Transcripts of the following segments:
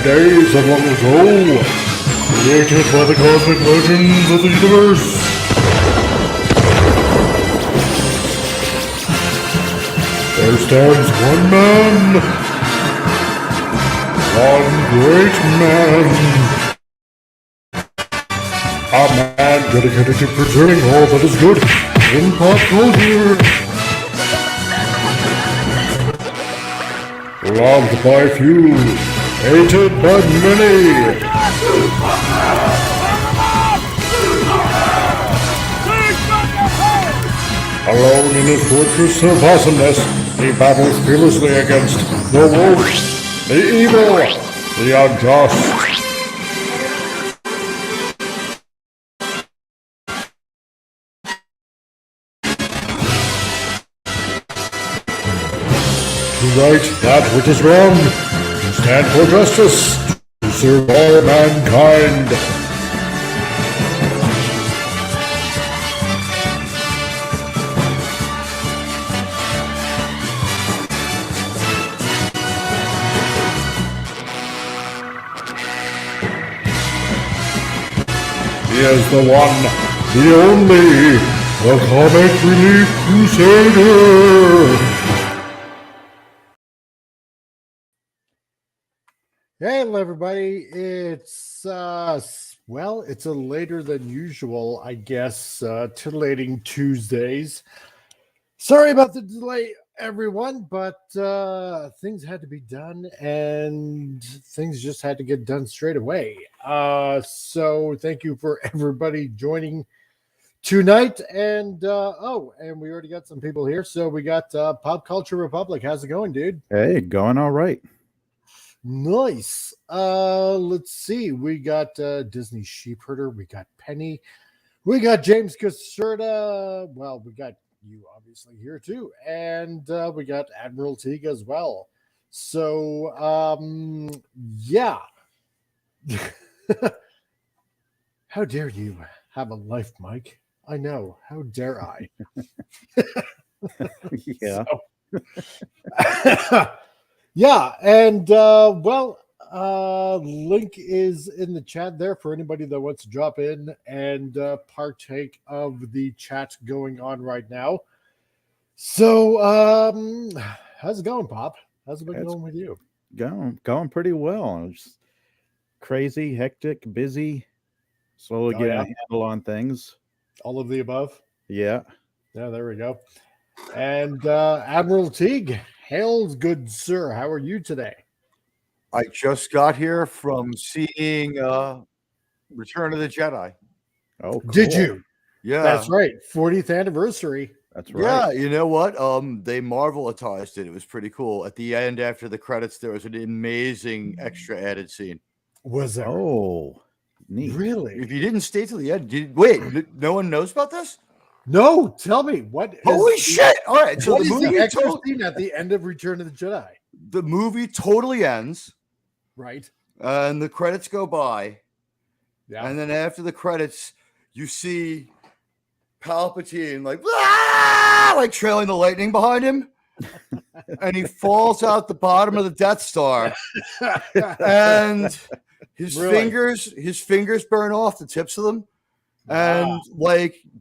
days of long ago, created by the cosmic legends of the universe. There stands one man, one great man, a man dedicated to preserving all that is good in pop culture. Loved by few, hated by many. Alone in his fortress of awesomeness, he battles fearlessly against the wolf, the evil, the unjust. To right that which is wrong, to stand for justice, to serve all mankind. He is the one, the only, the comic relief crusader. Hey, hello, everybody. It's, it's a later than usual, I guess, Titillating Tuesdays. Sorry about the delay, everyone, but things had to be done, and things just had to get done straight away. So thank you for everybody joining tonight. And, and we already got some people here. So we got Pop Culture Republic. How's it going, dude? Hey, going all right. Nice. Let's see. We got Disney Sheepherder. We got Penny. We got James Caserta. Well, we got you obviously here too. And we got Admiral Teague as well. So, yeah. How dare you have a life, Mike? I know. How dare I? Yeah. Yeah, and link is in the chat there for anybody that wants to drop in and partake of the chat going on right now. So, how's it going, Pop? How's it been going with you? Going pretty well. It's crazy, hectic, busy, slowly getting a handle on things. All of the above? Yeah. Yeah, there we go. And Admiral Teague, hails, good sir. How are you today? I just got here from seeing Return of the Jedi. Oh, cool. Did you? Yeah. That's right. 40th anniversary. That's right. Yeah, you know what? They Marvelized it. It was pretty cool. At the end, after the credits, there was an amazing extra added scene. Was there? Oh, neat. Really? If you didn't stay till the end, wait, no one knows about this? No, tell me what. Holy shit! All right, so the movie extra scene at the end of Return of the Jedi. The movie totally ends, right? And the credits go by. Yeah. And then after the credits, you see Palpatine like trailing the lightning behind him, and he falls out the bottom of the Death Star, and his fingers burn off, the tips of them. And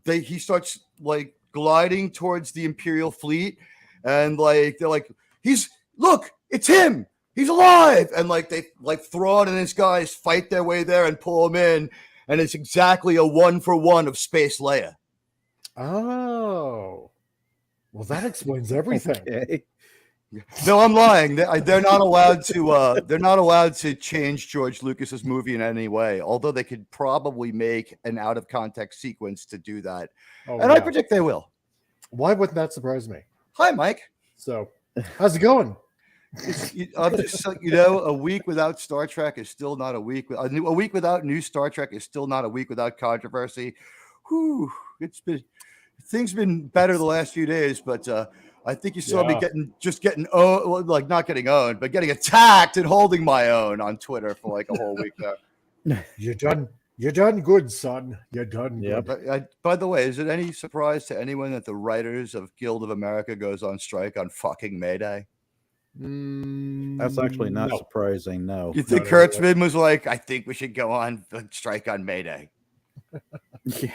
he starts like gliding towards the Imperial fleet, and they're like, it's him, he's alive, and they Thrawn and his guys fight their way there and pull him in, and it's exactly a 1-for-1 of Space Leia. Oh, well, that explains everything. Okay. No, I'm lying. They're not allowed to. They're not allowed to change George Lucas's movie in any way. Although they could probably make an out of context sequence to do that, I predict they will. Why wouldn't that surprise me? Hi, Mike. So, how's it going? I'm just a week without Star Trek is still not a week. A week without new Star Trek is still not a week without controversy. Whew, things been better the last few days, but. I think you saw me getting owned, well, not getting owned, but getting attacked and holding my own on Twitter for a whole week there. You're done good, son. You're done good. By the way, is it any surprise to anyone that the writers of Guild of America goes on strike on fucking May Day? That's actually not No. surprising. No. You think no, no. Kurtzman was like, I think we should go on strike on May Day? Yeah.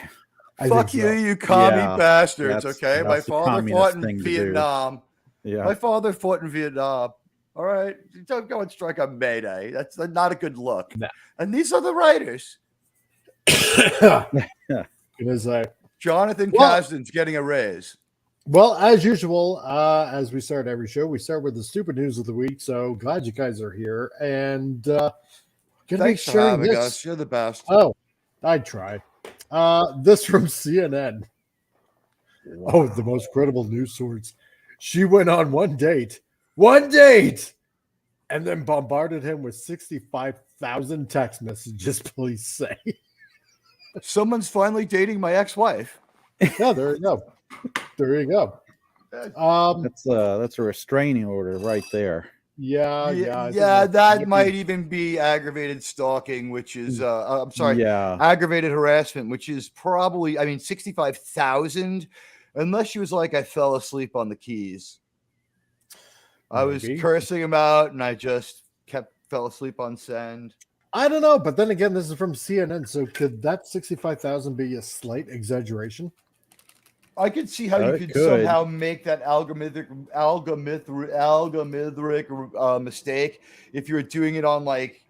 I Fuck think you, so. you commie Yeah, bastards. that's- Okay, my that's the father communist fought in thing to do. Vietnam. Yeah. My father fought in Vietnam. All right, you don't go on strike on May Day. That's not a good look. No. And these are the writers. Gonna say. Jonathan Well- Kasdan's getting a raise. Well, as usual, as we start every show, we start with the stupid news of the week. So glad you guys are here, and gonna be Thanks for sharing having this. us. You're the best. Oh, I try. This from CNN. Oh, the most credible news source. She went on one date, and then bombarded him with 65,000 text messages. Police say. Someone's finally dating my ex-wife. Yeah, there you go. There you go. That's a restraining order right there. Yeah, I think that maybe- might even be aggravated stalking, which is I'm sorry, Yeah. aggravated harassment, which is probably, I mean, 65,000, unless she was like, I fell asleep on the keys. I was Maybe. cursing him out and I just fell asleep on send. I don't know, but then again, this is from CNN, so could that 65,000 be a slight exaggeration? I could see how you It could could. somehow make that algorithmic mistake if you were doing it on like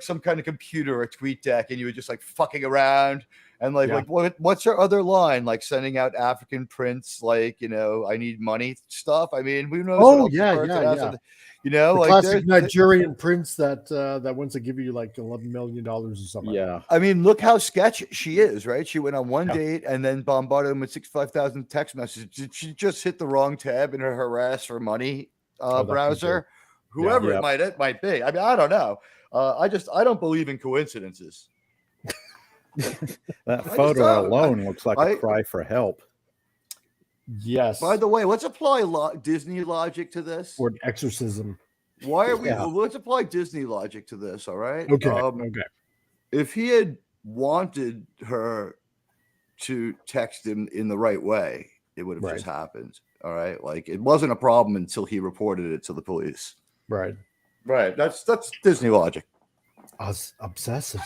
some kind of computer or tweet deck, and you were just like fucking around and like Yeah. what's your other line, like sending out African prints, like, you know, I need money stuff. I mean, who knows? Oh, what else yeah, the person yeah, has yeah. to- You know, The like classic Nigerian prince that wants to give you like $11 million or something. Yeah. I mean, look how sketchy she is, right? She went on one Yeah. date and then bombarded him with 65,000 text messages. Did she just hit the wrong tab in her harass for money that could browser? be. Whoever Yeah. it might be. I mean, I don't know. I don't believe in coincidences. That just photo don't. alone looks like I- a cry for help. Yes. By the way, let's apply Disney logic to this. or exorcism. Why are we? Yeah. Let's apply Disney logic to this. All right. Okay. Um, okay. If he had wanted her to text him in the right way, it would have just happened. All right. Like, it wasn't a problem until he reported it to the police. Right. Right. That's Disney logic. Obsessive.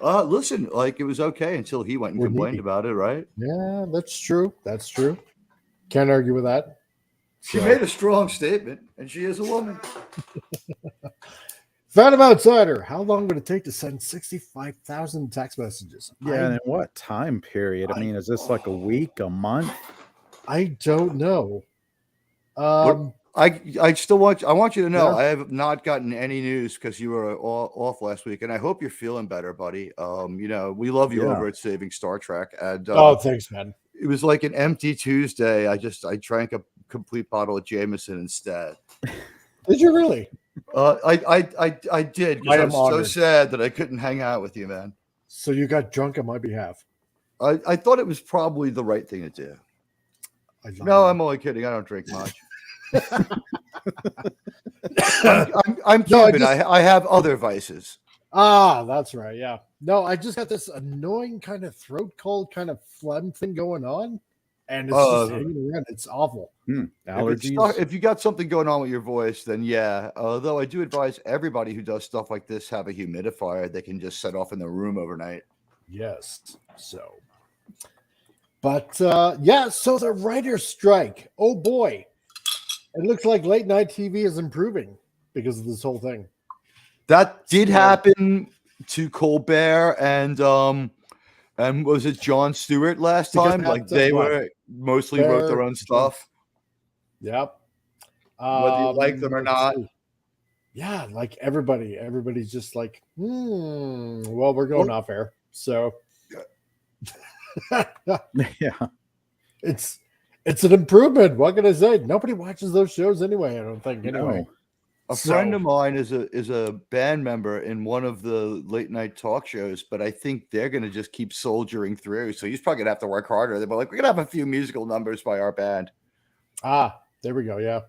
Listen, like, it was okay until he went and We're complained needy. about it, right? Yeah, that's true. That's true. Can't argue with that. She So- made a strong statement, and she is a woman. Phantom Outsider. How long would it take to send 65,000 text messages? Yeah, and in what time period? I mean, is this like a week, a month? I don't know. I still want you to know Yeah. I have not gotten any news because you were off last week, and I hope you're feeling better, buddy. You know, we love you Yeah. over at Saving Star Trek, and Thanks, man. it was like an empty Tuesday. I drank a complete bottle of Jameson instead. Did you really? I did, I because am I'm so honored. sad that I couldn't hang out with you, man. So you got drunk on my behalf. I thought it was probably the right thing to do. I love No, you. I'm only kidding. I don't drink much. No, I'm I Cuban. just- I have other vices. That's right. Yeah. No, I just got this annoying kind of throat cold, kind of phlegm thing going on, and it's just hanging around. It's awful. Allergies. If you got something going on with your voice, then yeah. Although I do advise everybody who does stuff like this have a humidifier they can just set off in their room overnight. Yes. So, but yeah. So the writer's strike. Oh boy, it looks like late night TV is improving because of this whole thing. That did happen to Colbert and was it Jon Stewart last Because time? Like, that's they what- were mostly wrote their own stuff. Yep. Whether you like them or let's not. see. Yeah, like everybody's just like, well, we're going off air. So Yeah. it's an improvement. What can I say? Nobody watches those shows anyway, I don't think. Anyway. No. A friend of mine is a band member in one of the late night talk shows, but I think they're going to just keep soldiering through. So he's probably going to have to work harder. They're like, we're going to have a few musical numbers by our band. There we go. Yeah.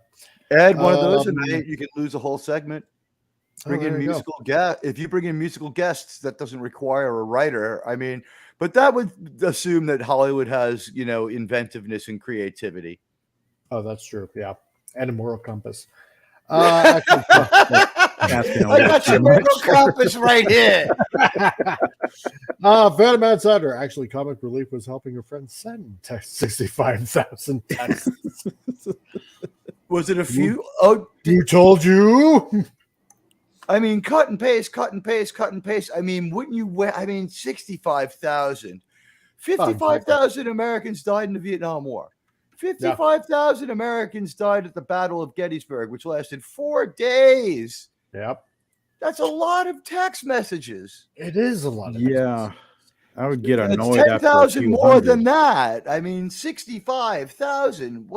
Add one of those, and Um, you can lose a whole segment. Bring in there you go. musical guest. If you bring in musical guests, that doesn't require a writer. I mean, but that would assume that Hollywood has, you know, inventiveness and creativity. Oh, that's true. Yeah. And a moral compass. Actually, Asking a I little got too your much. mental compass right here. Phantom Outsider. Actually, Comic Relief was helping a friend send 65,000 texts. Was it a few? Oh, You told you? I mean, cut and paste, cut and paste, cut and paste. I mean, wouldn't you? I mean, 65,000. 55,000 Americans died in the Vietnam War. 55,000 Americans died at the Battle of Gettysburg, which lasted 4 days. Yep. That's a lot of text messages. It is a lot of Yeah, I would get It's annoyed after a 10,000 few more than hundred. that. I mean, 65,000.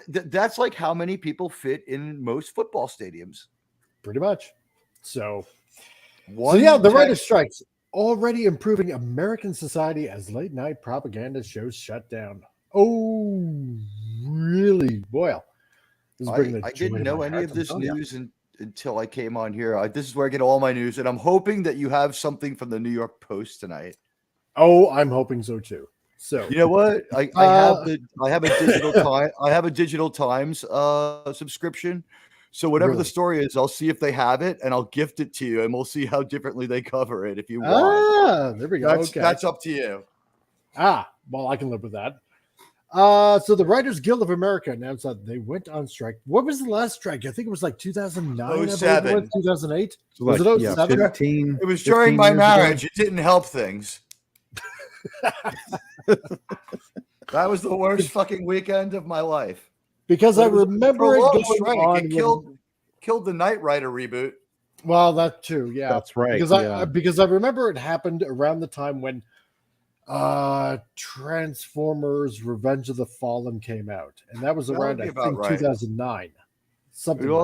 That's like how many people fit in most football stadiums. Pretty much. So One yeah, the text- writer's strikes already improving American society as late night propaganda shows shut down. Oh, really? Boy, this is bringing the I joy didn't to know my any heart, of I'm this telling ya. news until I came on here. This is where I get all my news, and I'm hoping that you have something from the New York Post tonight. Oh, I'm hoping so too. So You know what? I have a digital time. I have a Digital Times subscription. So whatever Really? the story is, I'll see if they have it, and I'll gift it to you, and we'll see how differently they cover it. If you want, there we go. that's up to you. Well, I can live with that. So the Writers Guild of America announced that they went on strike. What was the last strike? I think it was like 2009, 07. 2008. Like, Was it yeah, 07? 15, It was during 15 my years ago. marriage. It didn't help things. That was the worst fucking weekend of my life. Because I It was a remember it prolonged going strike. on. It killed the Knight Rider reboot. Well, that too, yeah. That's right. Because I remember it happened around the time when Transformers Revenge of the Fallen came out. And that was That around, would be I about think, right. 2009. Something It like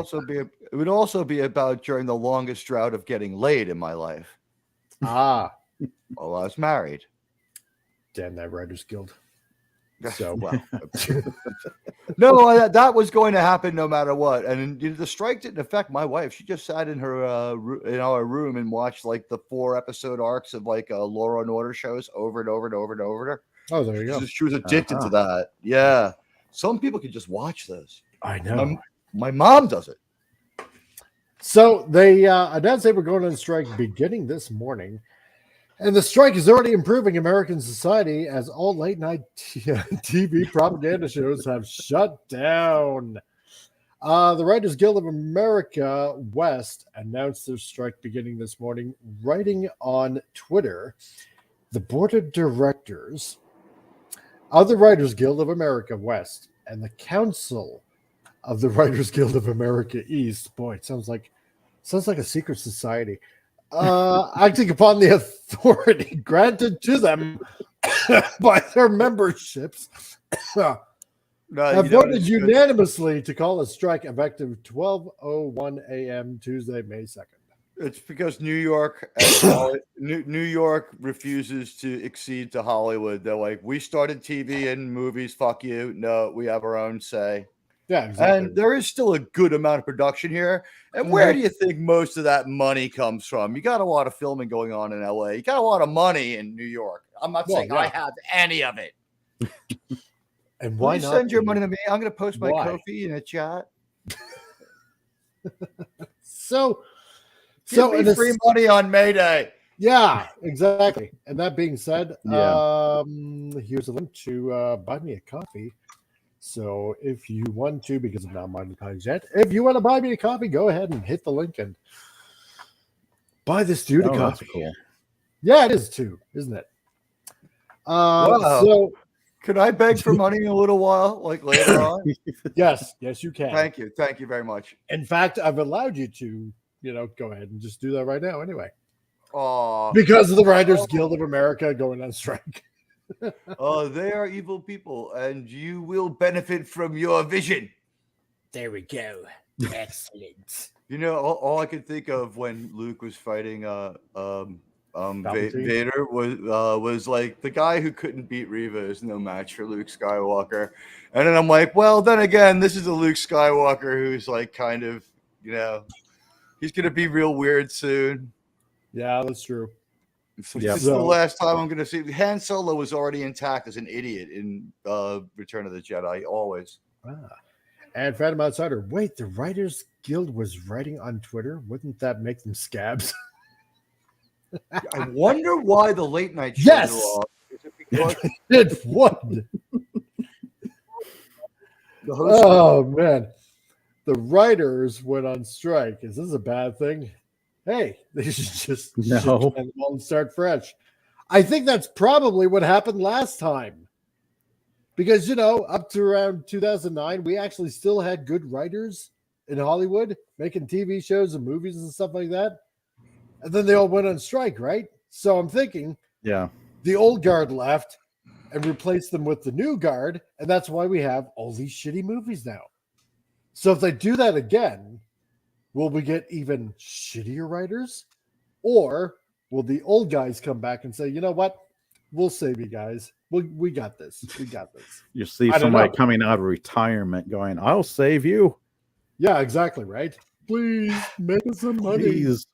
would also be about during the longest drought of getting laid in my life. that. While I was married. Damn that Writers Guild. So, Well, no, that was going to happen no matter what. And the strike didn't affect my wife. She just sat in her in our room and watched like the 4-episode arcs of like Law and Order shows over and over and over and over. oh, there you go. She was addicted to that. Yeah, some people can just watch this. I know. My mom does it. So they announced they were going on strike beginning this morning. And the strike is already improving American society as all late night TV propaganda shows have shut down. The Writers Guild of America West announced their strike beginning this morning, writing on Twitter. The board of directors of the Writers Guild of America West and the council of the Writers Guild of America East. Boy, it sounds like a secret society. Acting upon the authority granted to them by their memberships, have voted unanimously to call a strike effective 12:01 a.m. Tuesday, May 2nd. It's because New York refuses to accede to Hollywood. They're like, we started TV and movies. Fuck you. No, we have our own say. Yeah, exactly. And there is still a good amount of production here. And where do you think most of that money comes from? You got a lot of filming going on in LA. You got a lot of money in New York. I'm not saying I have any of it. And why Will you not send your money to me? I'm going to post my Why? Ko-fi in a chat. So Give me free money on May Day. Yeah, exactly. And that being said, Yeah. here's a link to buy me a coffee. So if you want to, because I'm not monetized yet, if you want to buy me a coffee, go ahead and hit the link and buy this dude a Oh, that's coffee. cool. Yeah, it is too, isn't it? Wow. So Could I beg for money in a little while, like later on? yes, you can. Thank you very much. In fact, I've allowed you to, go ahead and just do that right now anyway. Oh, Because of the Writers Guild of America going on strike. they are evil people, and you will benefit from your vision. There we go. Excellent. All I could think of when Luke was fighting Palpatine? Vader was like the guy who couldn't beat Reva is no match for Luke Skywalker. And then I'm like, well, then again, this is a Luke Skywalker who's like kind of, he's gonna be real weird soon. Yeah, that's true. Yeah. This is the last time I'm gonna see. Han Solo was already intact as an idiot in Return of the Jedi, always. And Phantom Outsider, wait, the Writers Guild was writing on Twitter? Wouldn't that make them scabs? I wonder why the late night shows Yes! are off. Is it because It would. the host? Oh, man. The writers went on strike. Is this a bad thing? Hey, they should just No. shit them all and start fresh. I think that's probably what happened last time. Because, up to around 2009, we actually still had good writers in Hollywood making TV shows and movies and stuff like that. And then they all went on strike, right? So I'm thinking Yeah. the old guard left and replaced them with the new guard. And that's why we have all these shitty movies now. So if they do that again, will we get even shittier writers? Or will the old guys come back and say, you know what? We'll save you guys. We got this. We got this. You see I don't somebody know. coming out of retirement going, I'll save you. Yeah, exactly, right? Please make us some money. Please.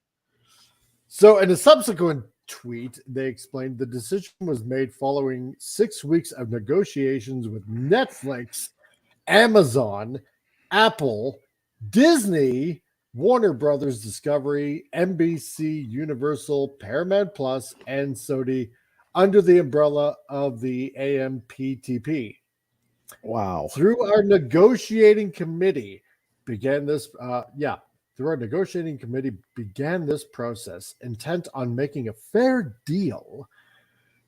So in a subsequent tweet, they explained the decision was made following 6 weeks of negotiations with Netflix, Amazon, Apple, Disney, Warner Brothers Discovery, NBC, Universal, Paramount Plus, and Sony under the umbrella of the AMPTP. Wow. Through our negotiating committee began this process intent on making a fair deal.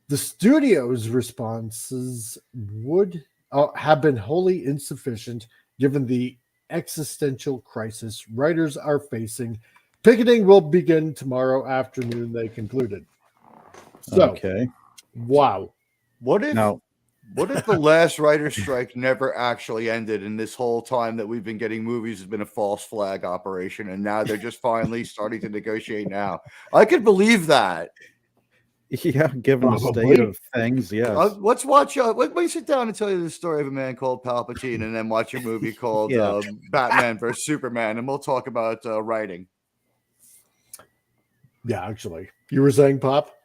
The studio's responses would have been wholly insufficient given the existential crisis writers are facing. Picketing will begin tomorrow afternoon, they concluded. So, Okay. wow. What if Now, the last writer's strike never actually ended, and this whole time that we've been getting movies has been a false flag operation, and now they're just finally starting to negotiate now? I could believe that. yeah, given the state Probably. of things, yes. Let's watch. Let me sit down and tell you the story of a man called Palpatine, and then watch a movie called Yeah. Batman vs Superman, and we'll talk about writing. Yeah, actually. You were saying, Pop?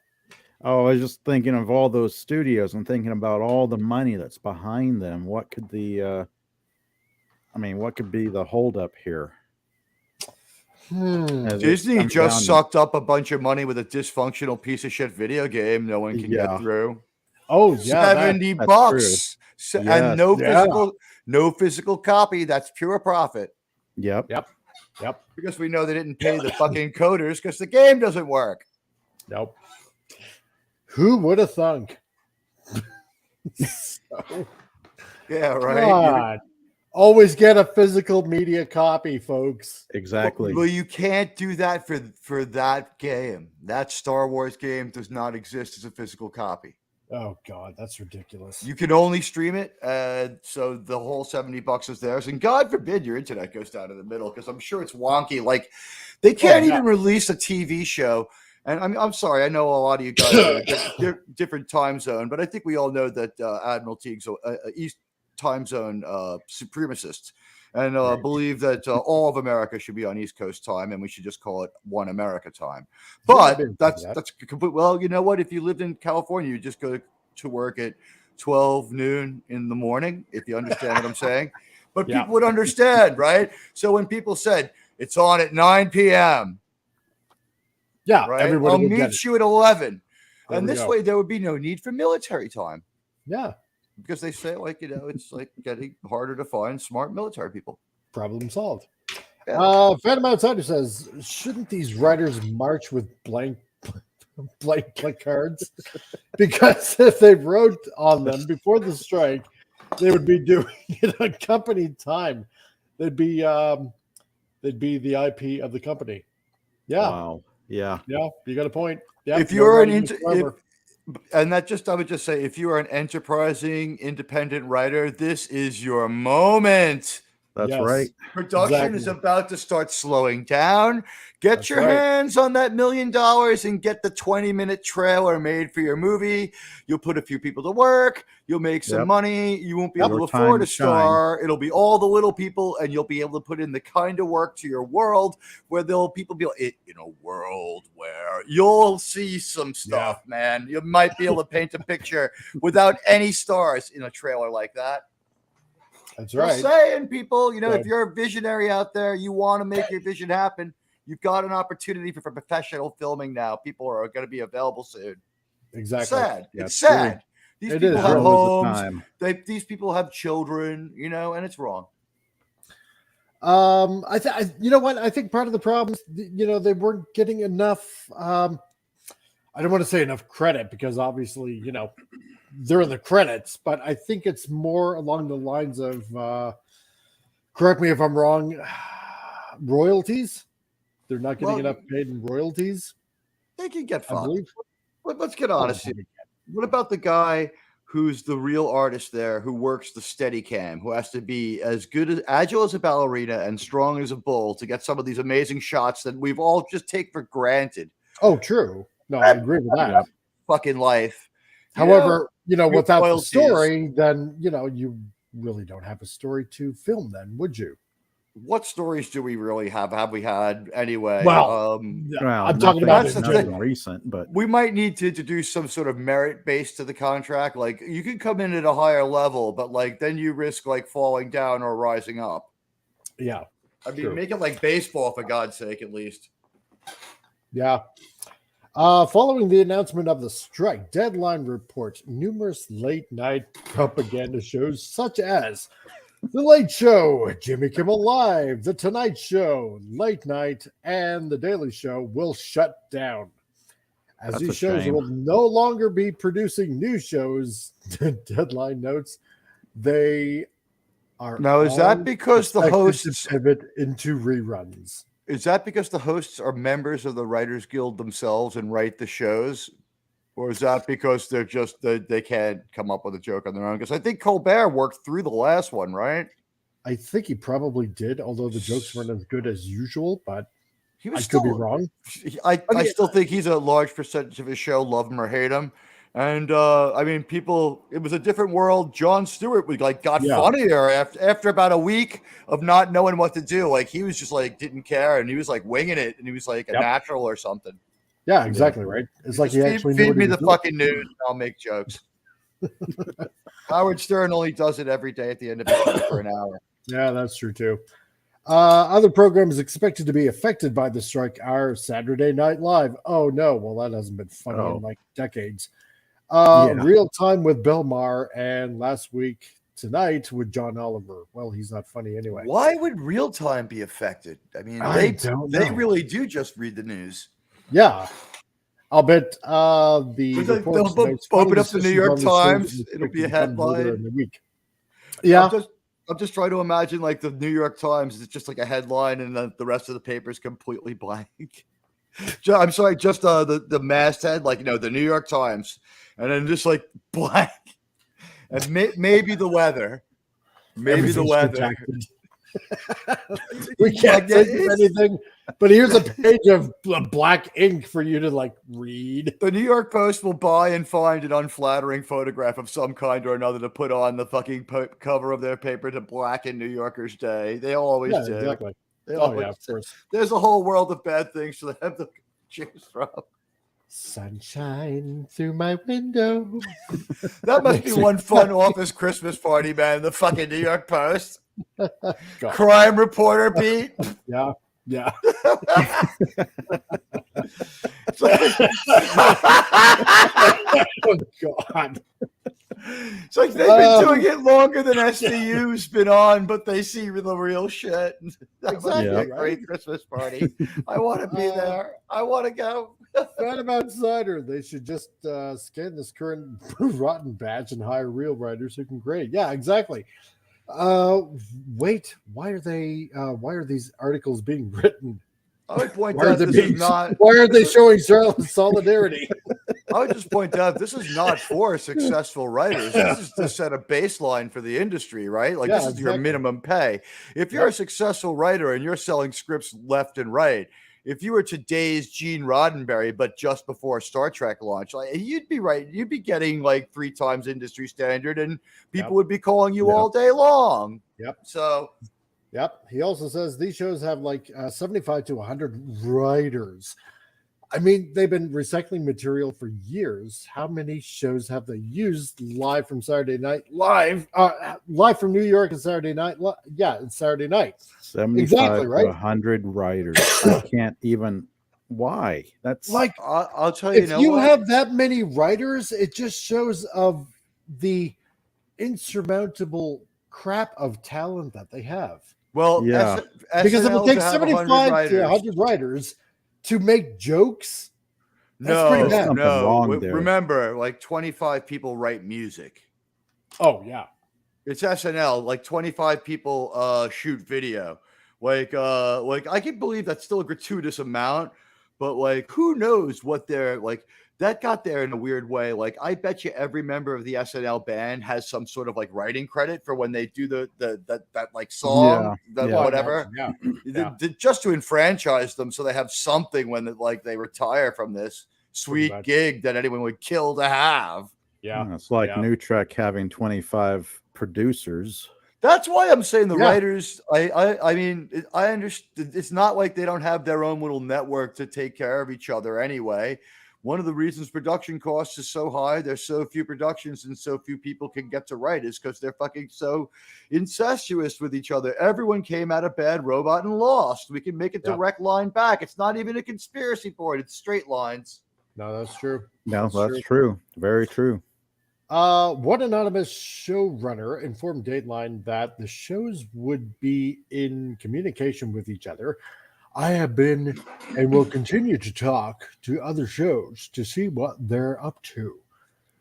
Oh, I was just thinking of all those studios and thinking about all the money that's behind them. What could what could be the holdup here? As it Disney comes just down to- sucked up a bunch of money with a dysfunctional piece of shit video game no one can Yeah. get through. Oh, yeah. $70 that's bucks true. and Yes. no physical copy. That's pure profit. Yep. Yep. Because we know they didn't pay the fucking coders because the game doesn't work. Nope. Who would have thunk? So, Yeah, right. God. Always get a physical media copy, folks. Exactly. Well, you can't do that for that game. That Star Wars game does not exist as a physical copy. Oh, God, that's ridiculous. You can only stream it, so the whole $70 is theirs. And God forbid your internet goes down in the middle, because I'm sure it's wonky. Like, they can't even release a TV show. And I'm sorry, I know a lot of you guys are in a different time zone, but I think we all know that Admiral Teague's East time zone supremacists, and believe that all of America should be on East Coast time, and we should just call it One America time. But that's complete. Well, you know what? If you lived in California, you just go to work at 12 noon in the morning, if you understand what I'm saying. But people would understand, right? So when people said it's on at 9 p.m., yeah, right, everybody I'll would get meet it. you at 11, There and we this go. way there would be no need for military time. Yeah, Because they say, like, it's like getting harder to find smart military people. problem solved. Yeah. Phantom Outsider says, shouldn't these writers march with blank cards? Because if they wrote on them before the strike, they would be doing it on company time. They'd be the IP of the company. Yeah. Wow. Yeah. Yeah, you got a point. Yeah, If you're an I would just say, if you are an enterprising, independent writer, this is your moment. That's Yes. right. Production is about to start slowing down. Get That's your right. hands on that $1 million and get the 20-minute trailer made for your movie. You'll put a few people to work. You'll make some Yep. money. You won't be able to Your afford time a to shine. star. It'll be all the little people, and you'll be able to put in the kind of work to your world where people be like, in a world where you'll see some stuff, man. You might be able to paint a picture without any stars in a trailer like that. That's Just right. saying, people, you know, So- if you're a visionary out there, you want to make your vision happen, you've got an opportunity for professional filming now. People are going to be available soon. Exactly. Sad. Yeah, It's it's really- sad. These It people is have really- Now is the homes. time. These people have children, you know, and it's wrong. You know what? I think part of the problem is, you know, they weren't getting enough. I don't want to say enough credit because obviously, you know, they're in the credits, but I think it's more along the lines of, correct me if I'm wrong, royalties. They're not getting enough paid in royalties, They can get I fucked. believe. Let's get honest here. What about the guy who's the real artist there, who works the steady cam, who has to be as good as agile as a ballerina and strong as a bull to get some of these amazing shots that we've all just take for granted? Oh, true. No, I agree with that. Yeah. Fucking life. However, you know, your without the royalties. story, then, you know, you really don't have a story to film then, would you? What stories do we really have? Have we had anyway? Well, Well, I'm talking about that's in the nothing general. recent, but we might need to introduce some sort of merit base to the contract. Like you can come in at a higher level, but like then you risk like falling down or rising up. Yeah. I mean, True. make it like baseball for God's sake, at least. Yeah. Following the announcement of the strike, Deadline reports numerous late night propaganda shows such as The Late Show, Jimmy Kimmel Live, The Tonight Show, Late Night, and The Daily Show will shut down. As That's these a shows shame. will no longer be producing new shows, Deadline notes they are Now, is all that because the expected hosts to pivot into reruns? is that because the hosts are members of the Writers Guild themselves and write the shows? Or is that because they're just they can't come up with a joke on their own? Because I think Colbert worked through the last one, right? I think he probably did, although the jokes weren't as good as usual, but He I was could be still wrong. I mean, still think he's a large percentage of his show, love him or hate him. And I mean, people, it was a different world. Jon Stewart got Yeah. funnier after about a week of not knowing what to do. Like he was just like didn't care, and he was like winging it, and he was like a Yep. natural or something. Yeah, exactly, right? It's like he Just actually feed knew what me he the was doing. fucking news, and I'll make jokes. Howard Stern only does it every day at the end of his show for an hour. Yeah, that's true too. Other programs expected to be affected by the strike are Saturday Night Live. Oh no, well that hasn't been funny Oh. in like decades. Yeah. Real Time with Bill Maher, and last week tonight with John Oliver. Well, he's not funny anyway. Why would real time be affected? I mean, I don't they know. really do just read the news. Yeah, I'll bet the They'll reports open makes funny up the New decisions York on the shows Times, and it'll be a expected to come later headline. in the week. Yeah, I'm just trying to imagine like the New York Times is just like a headline, and then the rest of the paper is completely blank. I'm sorry, just the masthead, like the New York Times, and then just like blank, and maybe the weather, maybe the everything's weather. protected. We can't think of anything, but here's a page of black ink for you to like read. The New York Post will buy and find an unflattering photograph of some kind or another to put on the fucking cover of their paper to blacken New Yorkers' day. They always Yeah, do. exactly. They Oh always yeah, of do. course. There's a whole world of bad things for them to choose from. Sunshine through my window. That must be one fun office Christmas party, man. The fucking New York Post. God. Crime reporter beat. Yeah, yeah. It's like, Oh God. it's like they've been doing it longer than SVU's been on, but they see the real shit. That must be Exactly, a right? great Christmas party. I want to be there. I want to go. Phantom Outsider. They should just scan this current rotten batch and hire real writers who can grade. Yeah, exactly. Wait, why are these articles being written? I would point Why are out they this being, is not. why are they showing solidarity? I would just point out this is not for successful writers. This is to set a baseline for the industry, right? Like Yeah, this is your exactly. minimum pay. If you're a successful writer and you're selling scripts left and right, if you were today's Gene Roddenberry, but just before Star Trek launch, like you'd be right. You'd be getting like 3 times industry standard, and people would be calling you all day long. Yep. So Yep. He also says these shows have like 75 to 100 writers. I mean, they've been recycling material for years. How many shows have they used live from Saturday Night Live? Live from New York and Saturday Night. Yeah, it's Saturday night. 75 Exactly, to right? 100 writers. I can't even. Why? That's Like, I'll tell you, if know you what? have that many writers, it just shows of the insurmountable crap of talent that they have. Well, Yeah. Because if it SNL to takes have 100 75 to writers. 100 writers to make jokes, that's pretty No, bad. something wrong there. Remember, like 25 people write music. Oh, yeah. It's SNL. Like 25 people shoot video. Like I can believe that's still a gratuitous amount, but like who knows what they're like. That got there in a weird way. Like I bet you every member of the SNL band has some sort of like writing credit for when they do that like song, whatever. Yeah. Just to enfranchise them, so they have something when they retire from this sweet gig that anyone would kill to have. Yeah. It's like New Trek having 25 producers. That's why I'm saying the writers. I mean, I understand. It's not like they don't have their own little network to take care of each other anyway. One of the reasons production costs is so high, there's so few productions and so few people can get to write is because they're fucking so incestuous with each other. Everyone came out of Bad Robot and lost. We can make a direct line back. It's not even a conspiracy point. It's straight lines. No, that's true. No, that's true. Very true. One anonymous showrunner informed Dateline that the shows would be in communication with each other. I have been and will continue to talk to other shows to see what they're up to.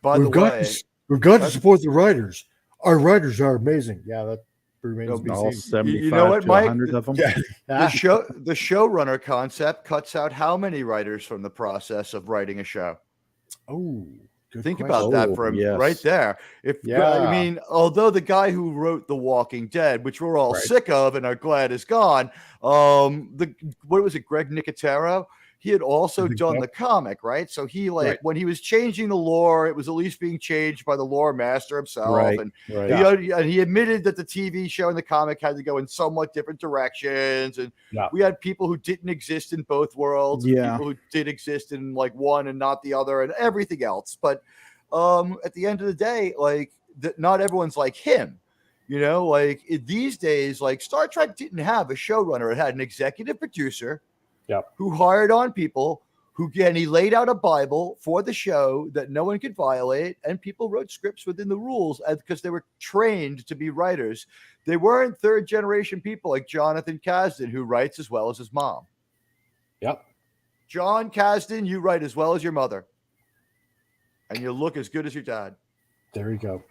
We've got to support the writers. Our writers are amazing. Yeah, that remains to be all seen. 75 You know what, to Mike? 100 of them. The showrunner concept cuts out how many writers from the process of writing a show? Oh, think about that for right there. I mean, although the guy who wrote The Walking Dead, which we're all sick of and are glad is gone, what was it, Greg Nicotero? He had also done the comic, right? So he when he was changing the lore, it was at least being changed by the lore master himself. And he admitted that the TV show and the comic had to go in somewhat different directions. And we had people who didn't exist in both worlds, and people who did exist in like one and not the other, and everything else. But at the end of the day, not everyone's like him. You know, these days, Star Trek didn't have a showrunner. It had an executive producer who hired on people he laid out a Bible for the show that no one could violate, and people wrote scripts within the rules because they were trained to be writers. They weren't third generation people like Jonathan Kasdan, who writes as well as his mom. John Kasdan, you write as well as your mother, and you look as good as your dad. There you go.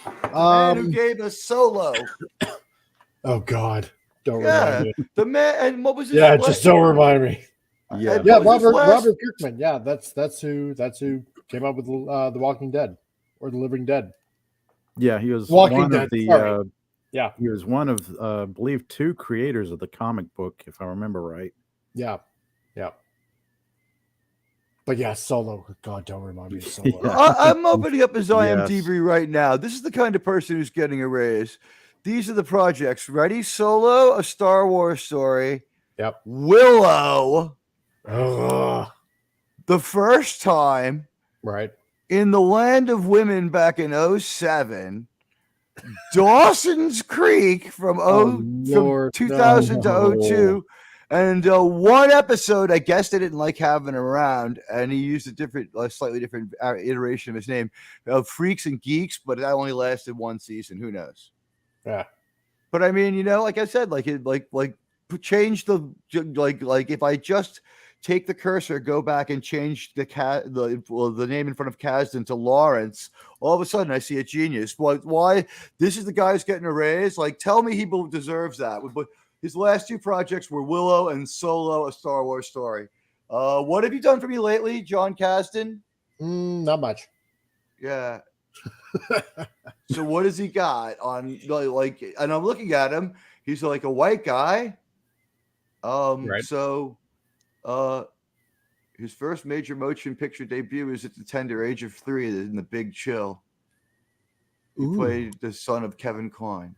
The man who gave us Solo. Oh God. Don't remind me. The man, and what was his just don't remind me. Robert Kirkman. Yeah, that's who came up with The Walking Dead or The Living Dead. Yeah, he was Walking one Dead, of the he was one of I believe 2 creators of the comic book, if I remember right. Yeah. But Solo. God, don't remind me of Solo. I'm opening up his IMDb right now. This is the kind of person who's getting a raise. These are the projects. Ready? Solo, A Star Wars Story. Willow. The First Time. Right. In the Land of Women back in 2007. Dawson's Creek from 2000 to 2002. And one episode, I guess they didn't like having him around, and he used a slightly different iteration of his name, Freaks and Geeks, but that only lasted one season. Who knows? Yeah. But I mean, like I said, change if I just take the cursor, go back and change the name in front of Kasdan to Lawrence, all of a sudden I see a genius. Why? This is the guy who's getting a raise. Tell me he deserves that. But his last 2 projects were Willow and Solo, A Star Wars Story. What have you done for me lately, John Kasdan? Not much. Yeah. So what has he got on and I'm looking at him, he's like a white guy. So his first major motion picture debut is at the tender age of 3 in The Big Chill. He played the son of Kevin Kline.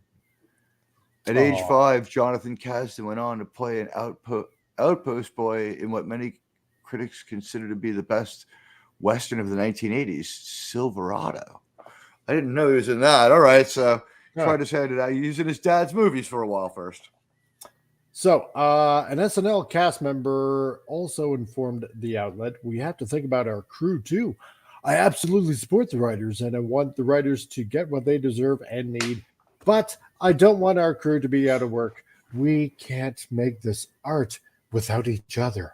At age 5, Jonathan Kasdan went on to play an Outpost Boy in what many critics consider to be the best Western of the 1980s, Silverado. I didn't know he was in that. All right, so tried his hand at that. He was in his dad's movies for a while first. So, an SNL cast member also informed the outlet, we have to think about our crew too. I absolutely support the writers and I want the writers to get what they deserve and need, but I don't want our crew to be out of work. We can't make this art without each other.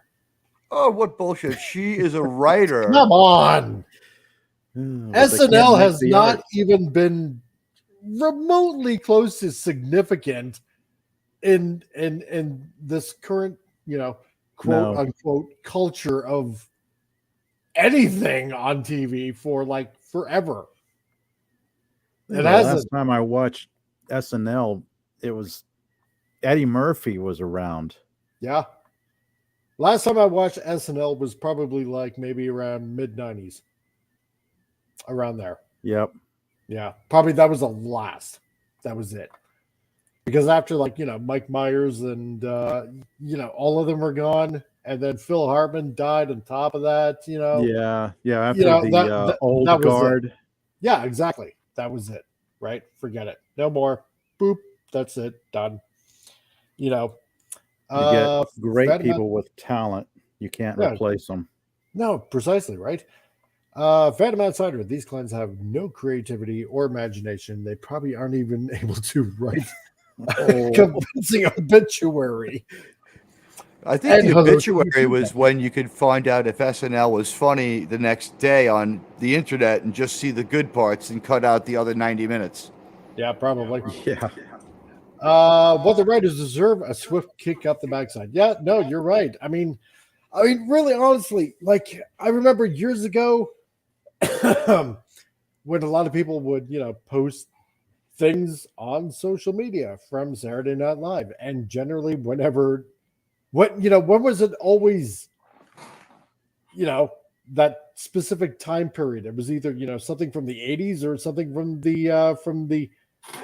Oh, what bullshit. She is a writer. Come on. But they can't SNL make has the not art. even been remotely close to significant in this current, quote unquote culture of anything on TV for like forever. It hasn't. Last time I watched SNL, it was Eddie Murphy was around. Yeah. Last time I watched SNL was probably like maybe around mid-90s. Around there. Yep. Yeah. Probably that was the last. That was it. Because after Mike Myers and all of them were gone, and then Phil Hartman died on top of that, Yeah. After the old that was guard. it. Yeah, exactly. That was it. Right? Forget it. No more. Boop. That's it. Done. You get great people with talent. You can't replace them. No, precisely, right? Phantom Outsider, these clowns have no creativity or imagination. They probably aren't even able to write a convincing obituary. I think the obituary was when you could find out if SNL was funny the next day on the internet and just see the good parts and cut out the other 90 minutes. Yeah, probably. Yeah. What the writers deserve, a swift kick up the backside. Yeah, no, you're right. I mean, really, honestly, like I remember years ago when a lot of people would, post things on social media from Saturday Night Live, and generally whenever, when was it always, that specific time period? It was either something from the 80s or something from the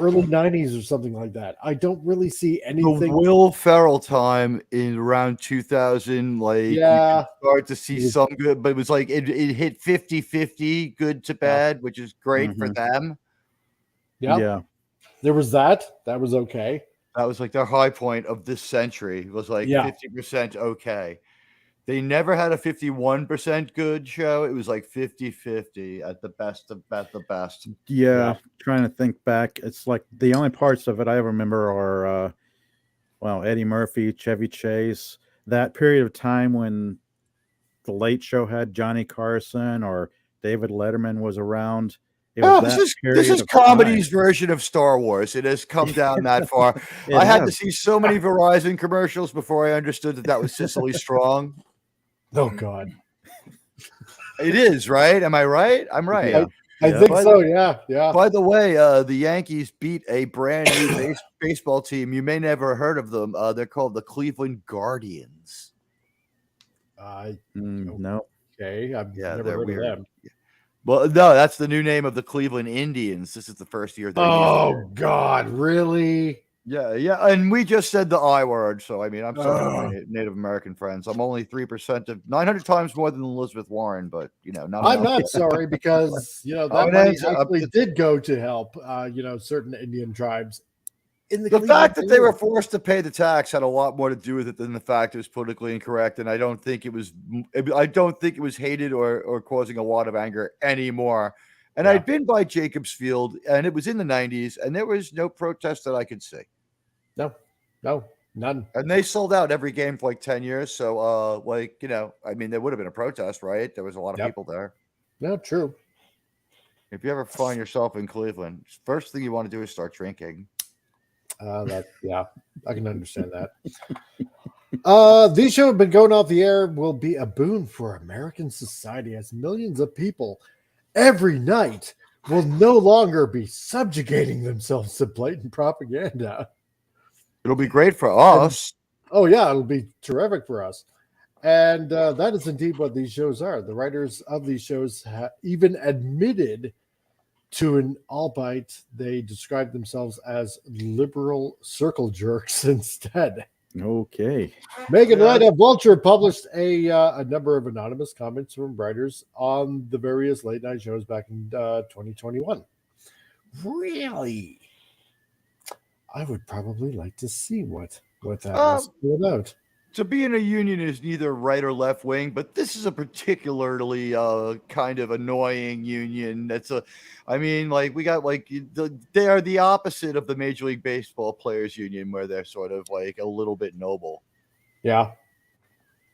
early 90s or something like that. I don't really see anything. The Will Ferrell time in around 2000, you could start to see some good, but it was like it hit 50-50 good to bad, which is great for them. Yeah. There was that was okay. That was like their high point of this century. It was like 50% okay. They never had a 51% good show. It was like 50-50 at the best of the best. Yeah, trying to think back. It's like the only parts of it I remember are, Eddie Murphy, Chevy Chase, that period of time when The Late Show had Johnny Carson or David Letterman was around. This is comedy's version of Star Wars. It has come down that far. I had to see so many Verizon commercials before I understood that was Cicely Strong. Oh God, it is, right? Am I right? I'm right. I think so. Yeah. By the way, the Yankees beat a brand new baseball team. You may never have heard of them. They're called the Cleveland Guardians. No. Okay, I've never heard of them. Well, no, that's the new name of the Cleveland Indians. This is the first year. Oh God, really? Yeah, and we just said the I word, so I mean, I'm sorry, my Native American friends. I'm only 3% of 900 times more than Elizabeth Warren, but I'm not sorry because that money actually did go to help certain Indian tribes. The fact that they were forced to pay the tax had a lot more to do with it than the fact it was politically incorrect, and I don't think it was hated or causing a lot of anger anymore. And I'd been by Jacobsfield, and it was in the 90s, and there was no protest that I could see. No, none. And they sold out every game for like 10 years. So, I mean, there would have been a protest, right? There was a lot of people there. No, true. If you ever find yourself in Cleveland, first thing you want to do is start drinking. I can understand that. These shows have been going off the air will be a boon for American society as millions of people every night will no longer be subjugating themselves to blatant propaganda. It'll be great for us. It'll be terrific for us. And that is indeed what these shows are. The writers of these shows have even admitted to an albeit they describe themselves as liberal circle jerks instead. Okay. Megan Wright at Vulture published a number of anonymous comments from writers on the various late night shows back in 2021. Really? I would probably like to see what that has all about. To be in a union is neither right or left wing, but this is a particularly kind of annoying union. We got they are the opposite of the Major League Baseball Players Union, where they're sort of like a little bit noble. Yeah.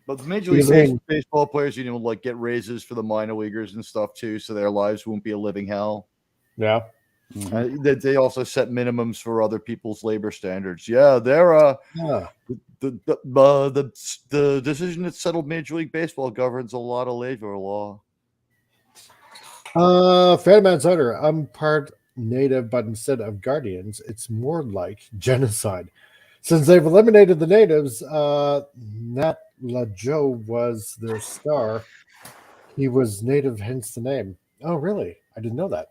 But the Major League Baseball Players Union will like get raises for the minor leaguers and stuff too, so their lives won't be a living hell. Yeah. They also set minimums for other people's labor standards. Yeah, they're the decision that settled Major League Baseball governs a lot of labor law. Fanman's Hunter, I'm part native, but instead of guardians, it's more like genocide. Since they've eliminated the natives, Nat LaJoe was their star. He was native, hence the name. Oh, really? I didn't know that.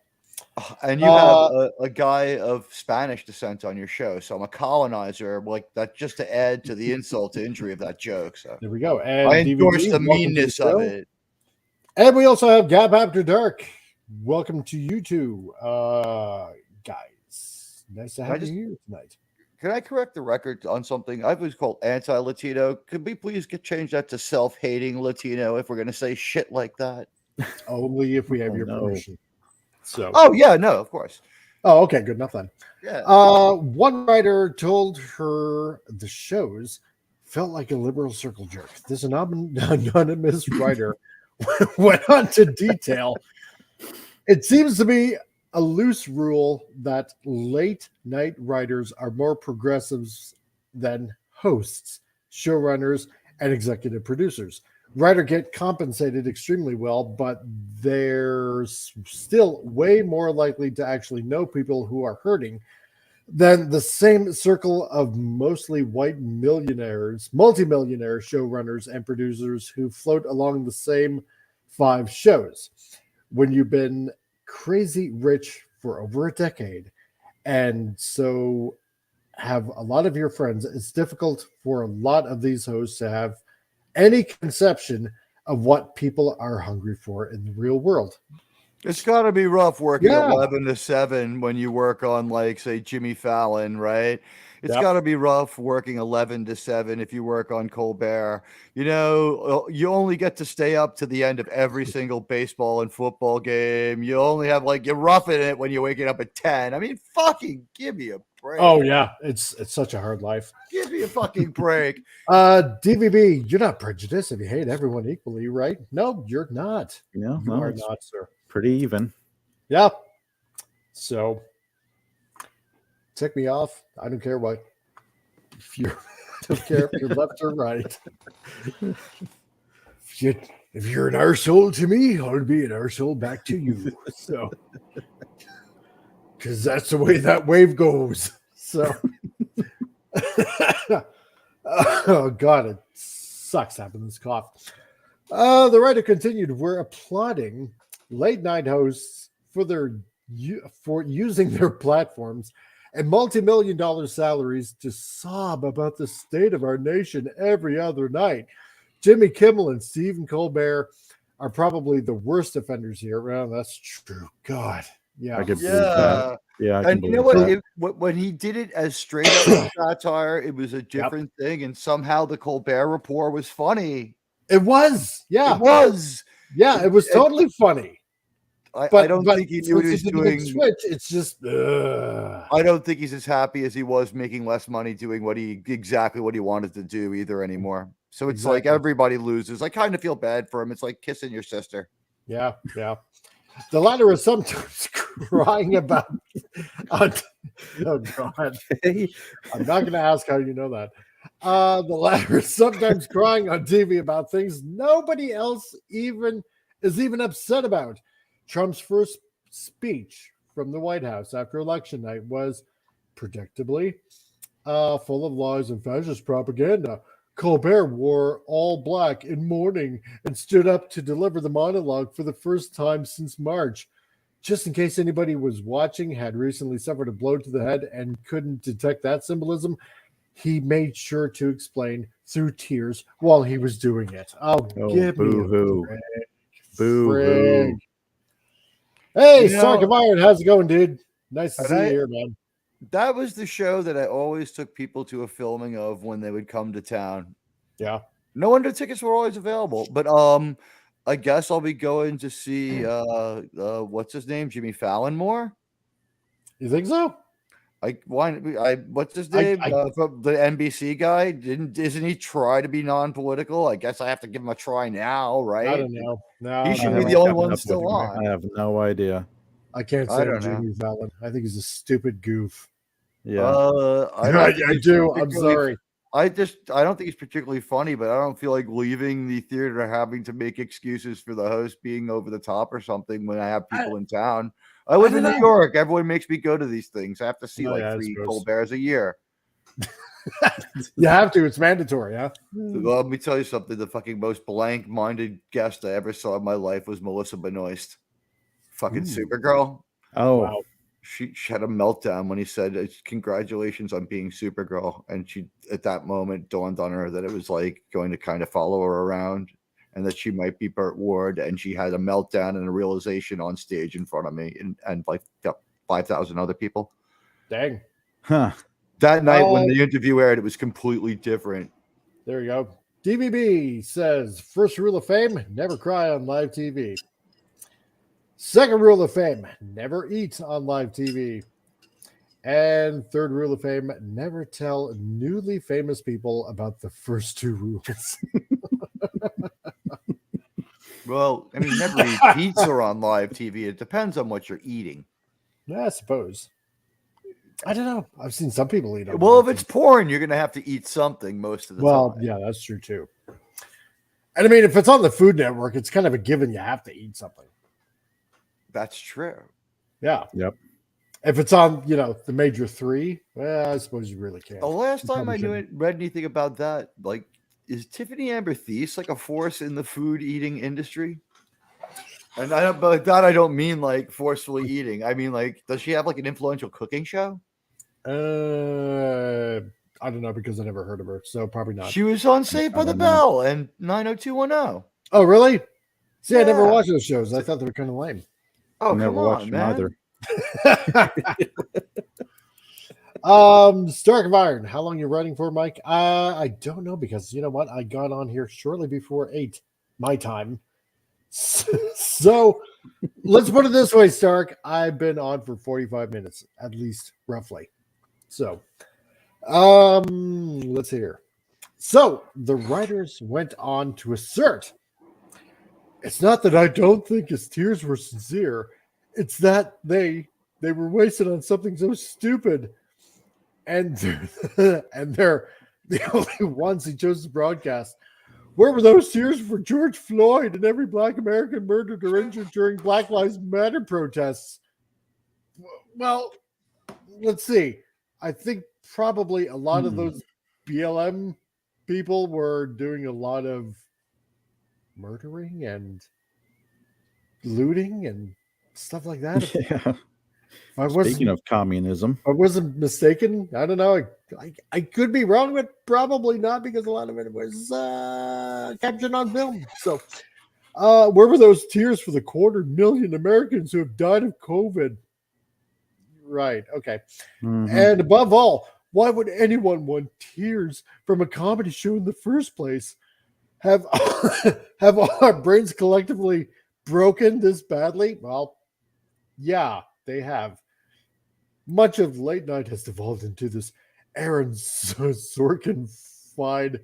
And you have a guy of Spanish descent on your show, so I'm a colonizer, like that, just to add to the insult to injury of that joke. So there we go. And I endorse the meanness of it. And we also have Gap After Dark. Welcome to you two, guys. Nice to have you here tonight. Can I correct the record on something? I was called anti-Latino. Could we please change that to self-hating Latino if we're going to say shit like that? Only if we have your permission. So. Oh yeah, no, of course. Oh, okay, good enough then. Yeah. One writer told her the shows felt like a liberal circle jerk. This anonymous writer went on to detail. It seems to be a loose rule that late night writers are more progressives than hosts, showrunners, and executive producers. Writers get compensated extremely well, but they're still way more likely to actually know people who are hurting than the same circle of mostly white millionaires, multimillionaire showrunners and producers who float along the same 5 shows. When you've been crazy rich for over a decade and so have a lot of your friends, it's difficult for a lot of these hosts to have any conception of what people are hungry for in the real world. It's got to be rough working 11 to 7 when you work on, like, say, Jimmy Fallon, right? It's got to be rough working 11 to 7 if you work on Colbert. You know, you only get to stay up to the end of every single baseball and football game. You only have, like, you're roughing it when you're waking up at 10. I mean, fucking give me a break. Oh, yeah. It's such a hard life. Give me a fucking break. DVB, you're not prejudiced if you hate everyone equally, right? No, you're not. Yeah, you are not, sir. Pretty even. Yeah. So tick me off. I don't care what. I don't care if you're left or right. If you're an arsehole to me, I'll be an arsehole back to you. So, because that's the way that wave goes. So, oh God, it sucks having this cough. The writer continued, we're applauding late night hosts for using their platforms and multi-million-dollar salaries to sob about the state of our nation every other night. Jimmy Kimmel and Stephen Colbert are probably the worst offenders here. Well, that's true. God. Yeah. I can believe that. Yeah. And you know what? When he did it as straight up satire, it was a different thing. And somehow the Colbert Report was funny. It was. Yeah. It was. Yeah. It was totally funny. I don't think he knew what he was doing. Switch, it's just. I don't think he's as happy as he was making less money doing exactly what he wanted to do either anymore. So it's like everybody loses. I kind of feel bad for him. It's like kissing your sister. Yeah, yeah. The latter is sometimes crying about. Oh God! I'm not going to ask how you know that. The latter is sometimes crying on TV about things nobody else is even upset about. Trump's first speech from the White House after election night was predictably full of lies and fascist propaganda. Colbert wore all black in mourning and stood up to deliver the monologue for the first time since March. Just in case anybody was watching, had recently suffered a blow to the head and couldn't detect that symbolism, he made sure to explain through tears while he was doing it. Oh, give me a boo-hoo. break. Boo-hoo. Hey, You Stark know, of Iron, how's it going, dude? Nice to and see you here, man. that was the show that I always took people to a filming of when they would come to town. Yeah. No wonder tickets were always available. But I guess I'll be going to see what's his name, Jimmy Fallon more. You think so? What's his I- name? I- From the NBC guy. Isn't he try to be non-political? I guess I have to give him a try now, right? I don't know. No, He no, should I be no. the haven't only kept one up still with him. on. I have no idea. I can't I stand don't know. Jimmy Fallon. I think he's a stupid goof. Yeah. I don't think I he's do. I'm particularly- sorry. I don't think he's particularly funny, but I don't feel like leaving the theater having to make excuses for the host being over the top or something when I have people in town. I live in don't New know. York. Everyone makes me go to these things. I have to see Oh, like yeah, I 3 suppose. Colberts a year. You have to. It's mandatory, huh? Well, let me tell you something. The fucking most blank-minded guest I ever saw in my life was Melissa Benoist. Fucking Ooh. Supergirl. Oh, Wow. She had a meltdown when he said, "Congratulations on being Supergirl," and she, at that moment, dawned on her that it was like going to kind of follow her around, and that she might be Burt Ward. And she had a meltdown and a realization on stage in front of me, and like 5,000 other people. Dang. huh. That night when the interview aired, it was completely different. There you go. DVB says first rule of fame: never cry on live TV. Second rule of fame: never eat on live TV. And third rule of fame: never tell newly famous people about the first 2 rules. Well, I mean, never eat pizza on live TV. It depends on what you're eating. I suppose. I don't know. I've seen some people eat on Well, live if it's TV. porn, you're going to have to eat something most of the time. Yeah, that's true too. And I mean, if it's on the Food Network, it's kind of a given you have to eat something. That's true. Yeah. Yep. If it's on, the major 3, well, I suppose you really can't. The last time I probably read anything about that, like, is Tiffany Amber Thies like a force in the food eating industry? And by that I don't mean like forcefully eating. I mean, like, does she have like an influential cooking show? I don't know because I never heard of her, so probably not. She was on Saved by I the don't know. Bell and 90210. Oh, really? See, I never Yeah. watched those shows. I thought they were kind of lame. Oh, Never come watched on, him man. either. Stark of Iron. How long you running for, Mike? I don't know because you know what? I got on here shortly before 8 my time. So let's put it this way, Stark. I've been on for 45 minutes, at least roughly. So let's see here. So the writers went on to assert it's not that I don't think his tears were sincere, it's that they were wasted on something so stupid. And they're the only ones he chose to broadcast. Where were those tears for George Floyd and every Black American murdered or injured during Black Lives Matter protests? Well, let's see. I think probably a lot of those BLM people were doing a lot of murdering and looting and stuff like that. Yeah. If I wasn't, Speaking of communism, if I wasn't mistaken, I don't know. I could be wrong, but probably not because a lot of it was captured on film. So, where were those tears for the 250,000 Americans who have died of COVID? Right. Okay. Mhm. And above all, why would anyone want tears from a comedy show in the first place? Have all our brains collectively broken this badly? Well, yeah, they have. Much of late night has devolved into this Aaron Sorkin-fied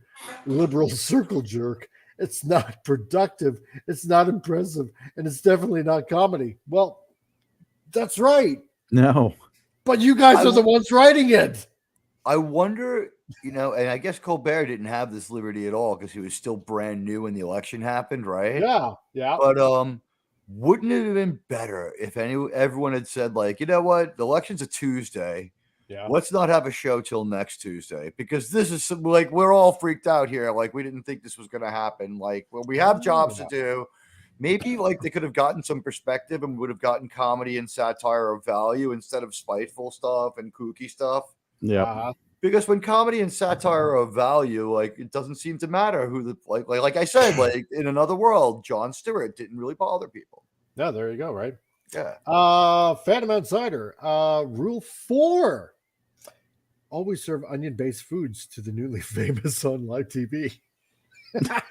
liberal circle jerk. It's not productive, it's not impressive, and it's definitely not comedy. Well, that's right. No. But you guys are the ones writing it. I wonder, and I guess Colbert didn't have this liberty at all because he was still brand new when the election happened, right? Yeah. But wouldn't it have been better if everyone had said, like, you know what, the election's a Tuesday. Yeah. Let's not have a show till next Tuesday because this is like we're all freaked out here. Like we didn't think this was going to happen. Like well, we have jobs to do. Maybe like they could have gotten some perspective and would have gotten comedy and satire of value instead of spiteful stuff and kooky stuff. Yeah. Because when comedy and satire are of value, like it doesn't seem to matter who the like I said, like in another world, Jon Stewart didn't really bother people. Yeah, there you go, right? Yeah. Phantom Outsider. Rule 4. Always serve onion-based foods to the newly famous on live TV. That's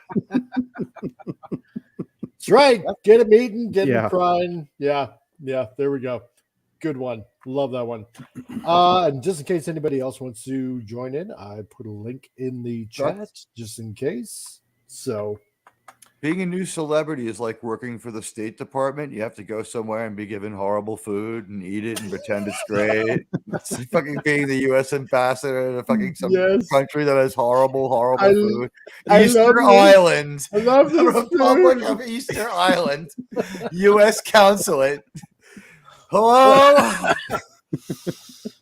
right. Get him eating, get him crying. Yeah, there we go. Good one. Love that one. And just in case anybody else wants to join in, I put a link in the chat just in case. So being a new celebrity is like working for the State Department. You have to go somewhere and be given horrible food and eat it and pretend it's great. It's like fucking being the U.S. ambassador in a fucking some country that has horrible food. Easter Island. I love the Republic of Easter Island. U.S. Consulate. Hello.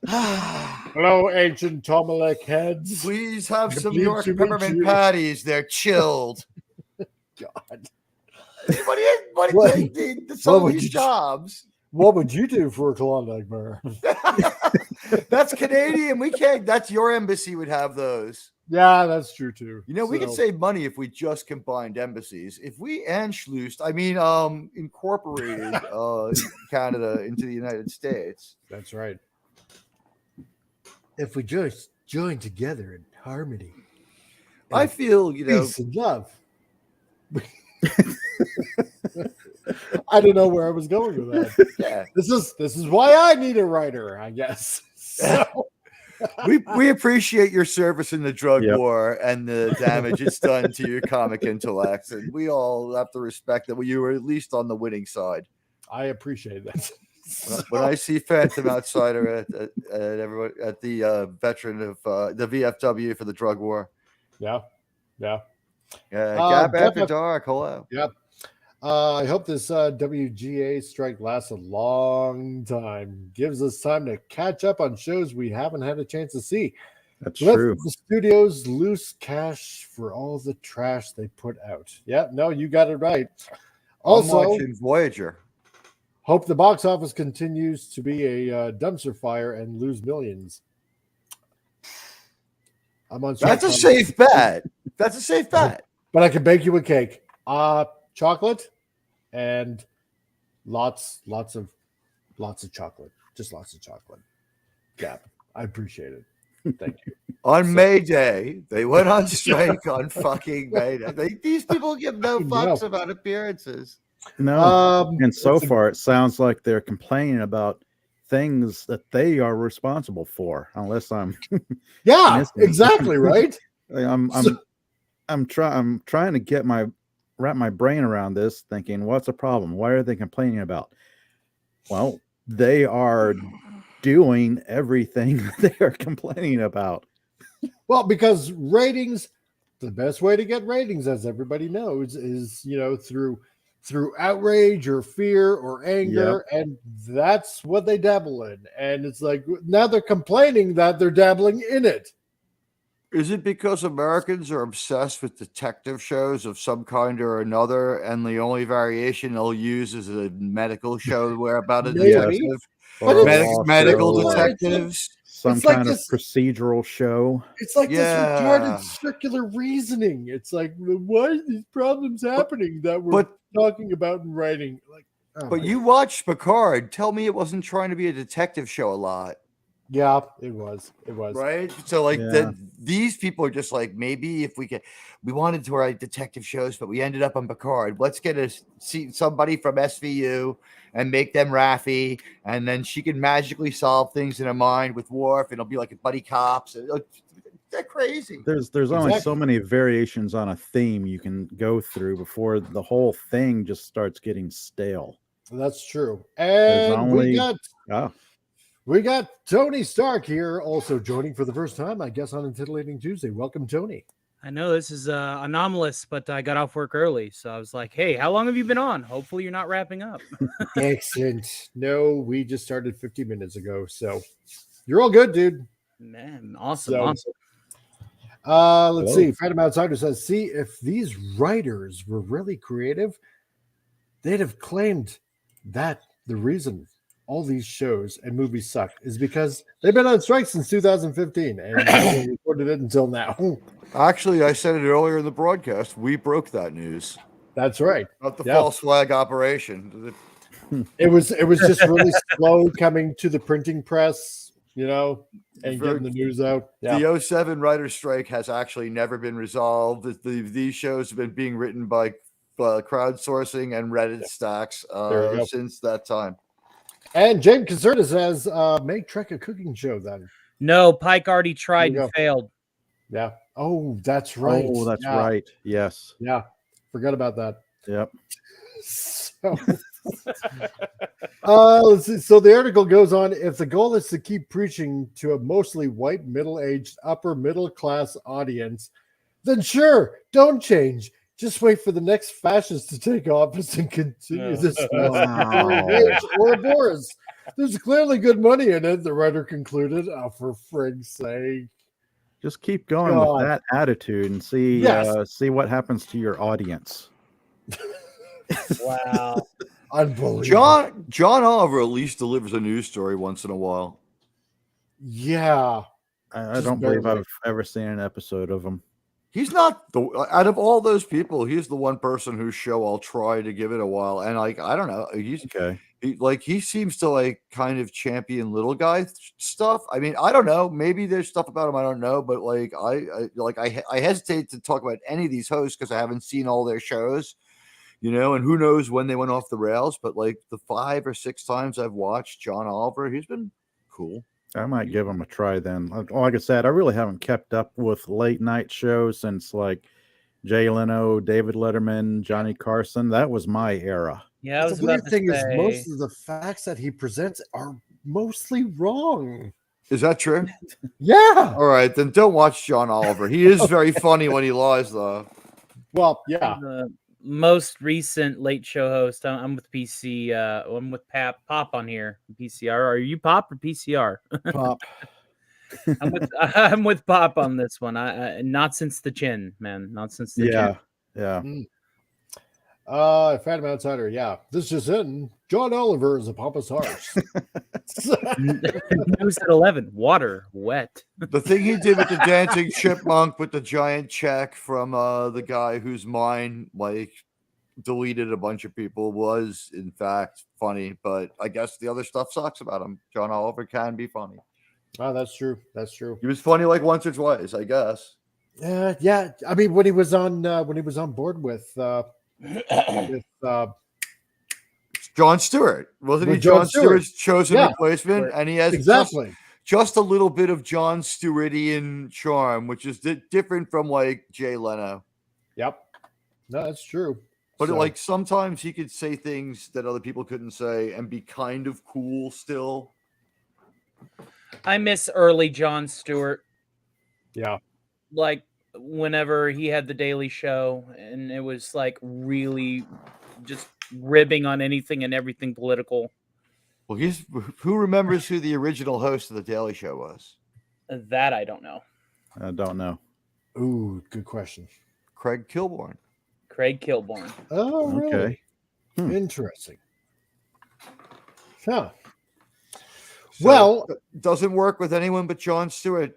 Hello, ancient Tomalek heads. Please have some York peppermint patties. They're chilled. God. What do you need some of these jobs? What would you do for a Klondike bar? That's Canadian. We can't. That's your embassy would have those. Yeah, that's true too. You know, we could save money if we just combined embassies. If we incorporated Canada into the United States. That's right. If we just join together in harmony. I feel, peace and love. I don't know where I was going with that. Yeah. This is why I need a writer, I guess. So. we appreciate your service in the drug war and the damage it's done to your comic intellect, and we all have to respect that you were at least on the winning side. I appreciate that. When I see Phantom Outsider at the veteran of the VFW for the drug war, Gap After Dark. Hello. Yep. I hope this WGA strike lasts a long time. Gives us time to catch up on shows we haven't had a chance to see. That's Let true. The studios loose cash for all the trash they put out. Yeah, no, you got it right. Also, I'm watching Voyager. Hope the box office continues to be a dumpster fire and lose millions. I'm on. That's a safe bet. That's a safe bet. But I can bake you a cake. Chocolate and lots of chocolate. Just lots of chocolate. Yeah, I appreciate it. Thank you. On May Day, they went on strike on fucking May Day. These people give no fucks about appearances. No, and so far it sounds like they're complaining about things that they are responsible for. Unless I'm, exactly right. I'm trying to wrap my brain around this, thinking, what's the problem? What are they complaining about? Well, they are doing everything they are complaining about. Well, because ratings, the best way to get ratings, as everybody knows, is through outrage or fear or anger, and that's what they dabble in. And it's like now they're complaining that they're dabbling in it. Is it because Americans are obsessed with detective shows of some kind or another, and the only variation they'll use is a medical show where about a detective? Medical detectives. Some kind of procedural show. It's like this retarded circular reasoning. It's like, why are these problems happening that we're talking about in writing? Like, but you watched Picard. Tell me it wasn't trying to be a detective show a lot. Yeah, it was. Right. So these people are just like, maybe if we wanted to write detective shows, but we ended up on Picard. Let's see somebody from SVU and make them Raffi, and then she can magically solve things in her mind with Worf, and it'll be like a buddy cops. They're crazy. There's only so many variations on a theme you can go through before the whole thing just starts getting stale. That's true. And we got Tony Stark here, also joining for the first time, I guess, on Titillating Tuesday. Welcome, Tony. I know this is anomalous, but I got off work early, so I was like, hey, how long have you been on? Hopefully you're not wrapping up. Excellent. No, we just started 50 minutes ago, so you're all good, dude. Man, awesome. Let's see. Phantom Outsider says, see, if these writers were really creative, they'd have claimed that the reason all these shows and movies suck is because they've been on strike since 2015 and they haven't recorded it until now. Actually, I said it earlier in the broadcast. We broke that news That's right. about the Yeah. false flag operation. It was just really slow coming to the printing press, and Very- getting the news out. Yeah. The 07 writer's strike has actually never been resolved. These shows have been being written by crowdsourcing and Reddit stacks There you go. since that time. And James Concerta says, make Trek a cooking show then. No, Pike already tried There you and failed. Yeah. Oh, that's right. Oh, that's Yeah. right. Yes. Yeah. Forgot about that. Yep. So, let's see. So the article goes on. If the goal is to keep preaching to a mostly white, middle-aged, upper middle class audience, then sure, don't change. Just wait for the next fascist to take office and continue this Wow. or Boris. There's clearly good money in it, the writer concluded. Oh, for frig's sake. Just keep going God. with that attitude and see Yes. see what happens to your audience. Wow. Unbelievable. John Oliver at least delivers a news story once in a while. Yeah. I Just don't believe barely. I've ever seen an episode of them. He's not out of all those people, he's the one person whose show I'll try to give it a while. And I don't know. Okay. He seems to kind of champion little guy stuff. I mean, I don't know. Maybe there's stuff about him I don't know, but I hesitate to talk about any of these hosts because I haven't seen all their shows, and who knows when they went off the rails. But the 5 or 6 times I've watched John Oliver, he's been cool. I might give them a try then. Like I said, I really haven't kept up with late night shows since Jay Leno, David Letterman, Johnny Carson. That was my era. Yeah, I was The about weird to thing is say, most of the facts that he presents are mostly wrong. Is that true? Yeah. All right, then don't watch John Oliver. He is very funny when he lies, though. Well, yeah. the most recent late show host. I'm with PC. I'm with Pop on here. PCR. Are you Pop or PCR? Pop. I'm with Pop on this one. I not since the chin, man. Not since the chin. Yeah. Phantom Outsider. Yeah. This just in. John Oliver is a pompous horse. News at 11. Water wet. The thing he did with the dancing chipmunk with the giant check from the guy whose mind deleted a bunch of people was in fact funny, but I guess the other stuff sucks about him. John Oliver can be funny. Oh, that's true. That's true. He was funny once or twice, I guess. Yeah. I mean, when he was on board with Jon Stewart, wasn't he? With Jon Jon Stewart's chosen Yeah. replacement, and he has exactly. just a little bit of Jon Stewartian charm, which is different from Jay Leno. Yep. No, that's true. But So- sometimes he could say things that other people couldn't say and be kind of cool still. I miss early Jon Stewart. Yeah. Whenever he had the Daily Show, and it was really just ribbing on anything and everything political. Well, who remembers who the original host of the Daily Show was? That I don't know. I don't know. Ooh, good question. Craig Kilborn. Craig Kilborn. Oh, really? Okay. Interesting. Huh. So, Well, it doesn't work with anyone but Jon Stewart.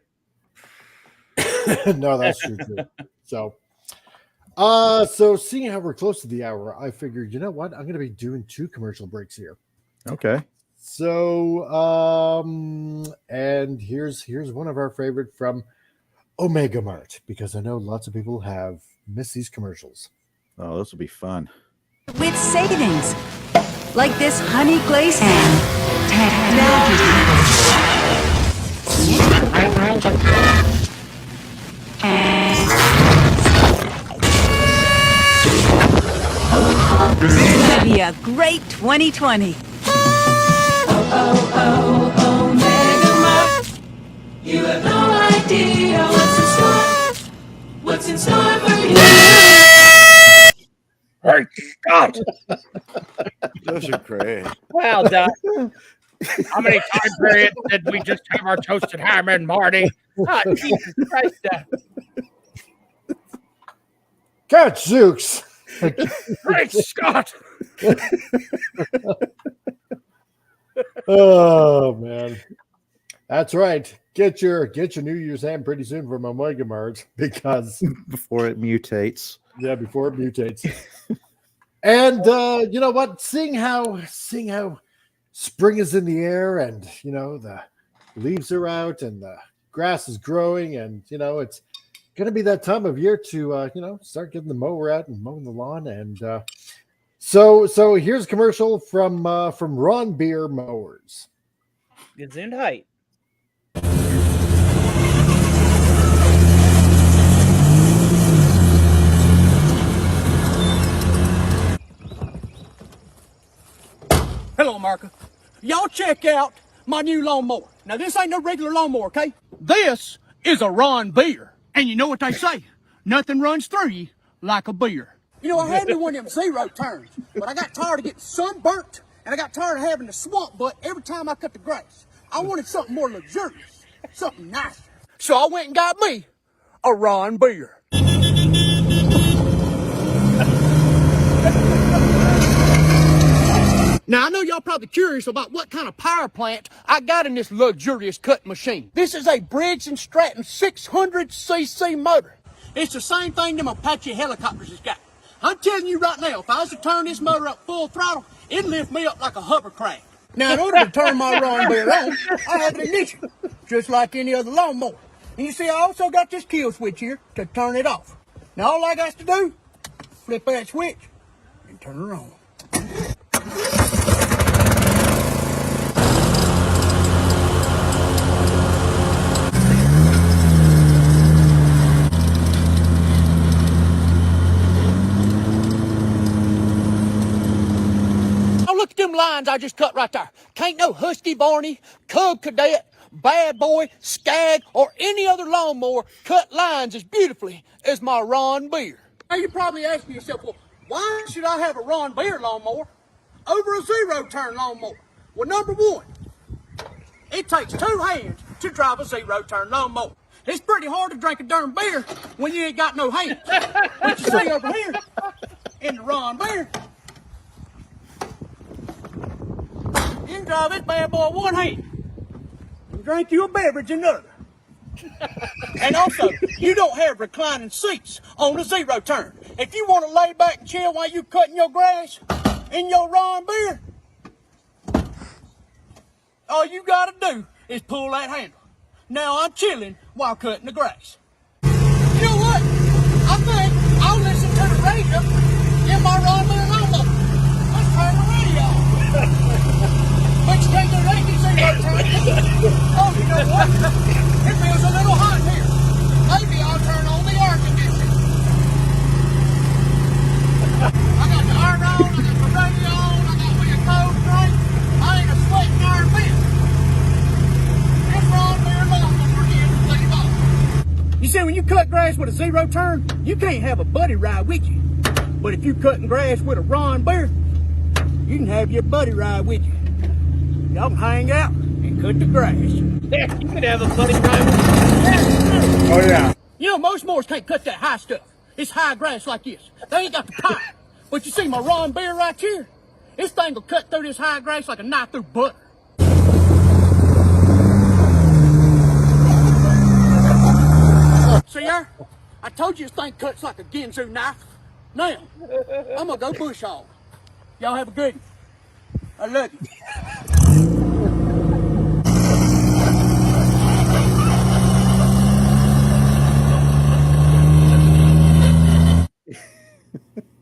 no, that's true too. So seeing how we're close to the hour, I figured, you know what? I'm going to be doing 2 commercial breaks here. Okay. So, and here's one of our favorite from Omega Mart, because I know lots of people have missed these commercials. Oh, this will be fun. With savings, like this honey glaze and it's gonna be a great 2020. You have no idea what's in store for you. Hey, Scott! Those are great. Wow, Doc. How many time periods did we just have our toasted ham and Marty? Ah, Jesus Christ, Doc. Gadzooks! Great Scott! Oh man, that's right. Get your New Year's ham pretty soon from Omega Mart because Before it mutates. before it mutates. And you know what? Seeing how spring is in the air, and the leaves are out, and the grass is growing, and it's going to be that time of year to start getting the mower out and mowing the lawn. And so here's a commercial from Ron Beer Mowers. Gesundheit. Hello, America. Y'all check out my new lawnmower. Now, this ain't no regular lawnmower, okay? This is a Ron beer. And you know what they say? Nothing runs through you like a beer. You know, I had me one of them zero turns, but I got tired of getting sunburnt, and I got tired of having the swamp butt every time I cut the grass. I wanted something more luxurious, something nicer. So I went and got me a Ron beer. Now, I know y'all probably curious about what kind of power plant I got in this luxurious cutting machine. This is a Briggs & Stratton 600cc motor. It's the same thing them Apache helicopters has got. I'm telling you right now, if I was to turn this motor up full throttle, it'd lift me up like a hovercraft. Now, in order to turn my Ron Bear on, I have an ignition, just like any other lawnmower. And you see, I also got this kill switch here to turn it off. Now, all I got to do, flip that switch and turn her on. Look at them lines I just cut right there. Can't no Husky Barney, Cub Cadet, Bad Boy, Skag, or any other lawnmower cut lines as beautifully as my Ron Beer. Now you're probably asking yourself, well, why should I have a Ron Beer lawnmower over a zero-turn lawnmower? Well, number one, it takes 2 hands to drive a zero-turn lawnmower. It's pretty hard to drink a darn beer when you ain't got no hands. But you see over here, in the Ron Beer, you can drive this bad boy one hand and drink you a beverage another. And also, you don't have reclining seats on a zero turn. If you want to lay back and chill while you cutting your grass in your Ron Beer, all you gotta do is pull that handle. Now I'm chilling while cutting the grass. You know what? I think I'll listen to the radio in my Ron Beer lawnmower. Let's turn the radio on. But you can't do that, you see right time. Oh, you know what? It feels a little hot here. Maybe I'll turn on the air conditioning. I got the iron on, I got the radio on, I got me a cold drink. I ain't a sweating iron bit. This Ron Beer lawnmower is completely off. You see, when you cut grass with a zero turn, you can't have a buddy ride with you. But if you cutting grass with a Ron Beer, you can have your buddy ride with you. Y'all can hang out and cut the grass. Yeah, you could have a buddy ride. Oh yeah. You know, most mowers can't cut that high stuff. It's high grass like this. They ain't got the power. But you see my Ron Beer right here? This thing will cut through this high grass like a knife through butter. See there? I told you this thing cuts like a Ginsu knife. Now, I'm gonna go bush hog. Y'all have a good one. I love you.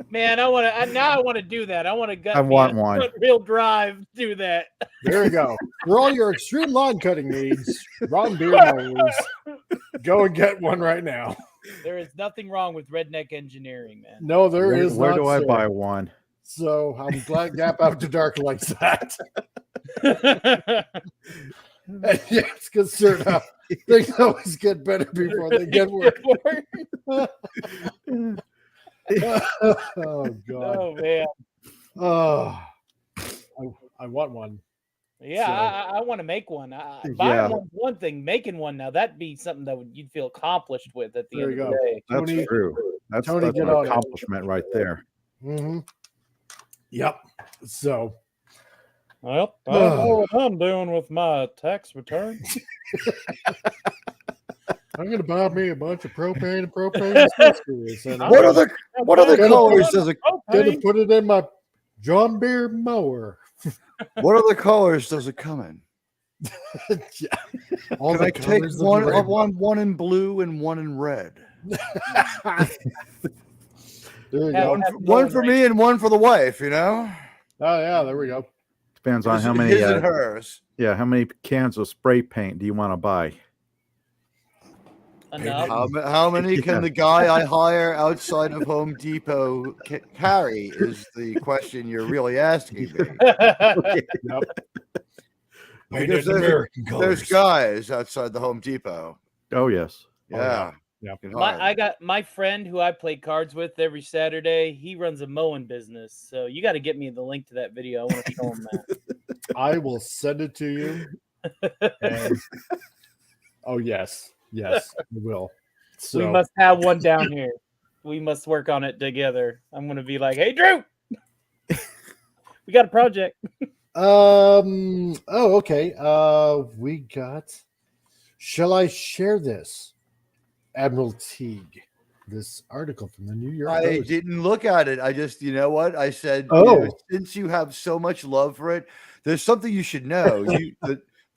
Man, I want to do that. I want to gut. I want one. Front wheel drive. Do that. There you go. For all your extreme lawn cutting needs, Ron Beer Mowers. Go and get one right now. There is nothing wrong with redneck engineering, man. No, there is Where not, do I sir. buy one? So I'm glad Gap After Dark likes that. And yes, because things always get better before they get worse. Oh God. Oh man. Oh, I want one. Yeah, So- I want to make one. Buying one's one thing, making one now, that'd be something that you'd feel accomplished with at the There end you of go. the day. That's Tony- true. That's Tony, an get on it. accomplishment right there. Mm-hmm. Yep. So, Well, I know what I'm doing with my tax return. I'm gonna buy me a bunch of propane and propane accessories, and What other Gonna colors put- does it? gonna put it in my John Deere mower. What other colors does it come in? All Can the I take colors of the rainbow. one in blue and one in red? There you Have- go. One for me and one for the wife. You know, Oh yeah, there we go. Depends on how many. his and hers. Yeah, how many cans of spray paint do you want to buy? Enough. How many can the guy I hire outside of Home Depot carry? Is the question you're really asking me? Because there's guys outside the Home Depot. Oh yes. Yeah. Yeah. I got my friend who I play cards with every Saturday. He runs a mowing business, so you got to get me the link to that video. I want to show him that. I will send it to you. And, oh yes, I will. So We must have one down here. We must work on it together. I'm going to be like, "Hey, Drew, we got a project." Oh, okay. We got. Shall I share this, Admiral Teague? This article from the New York I Post. didn't look at it. I just, you know what? I said, since you have so much love for it, there's something you should know.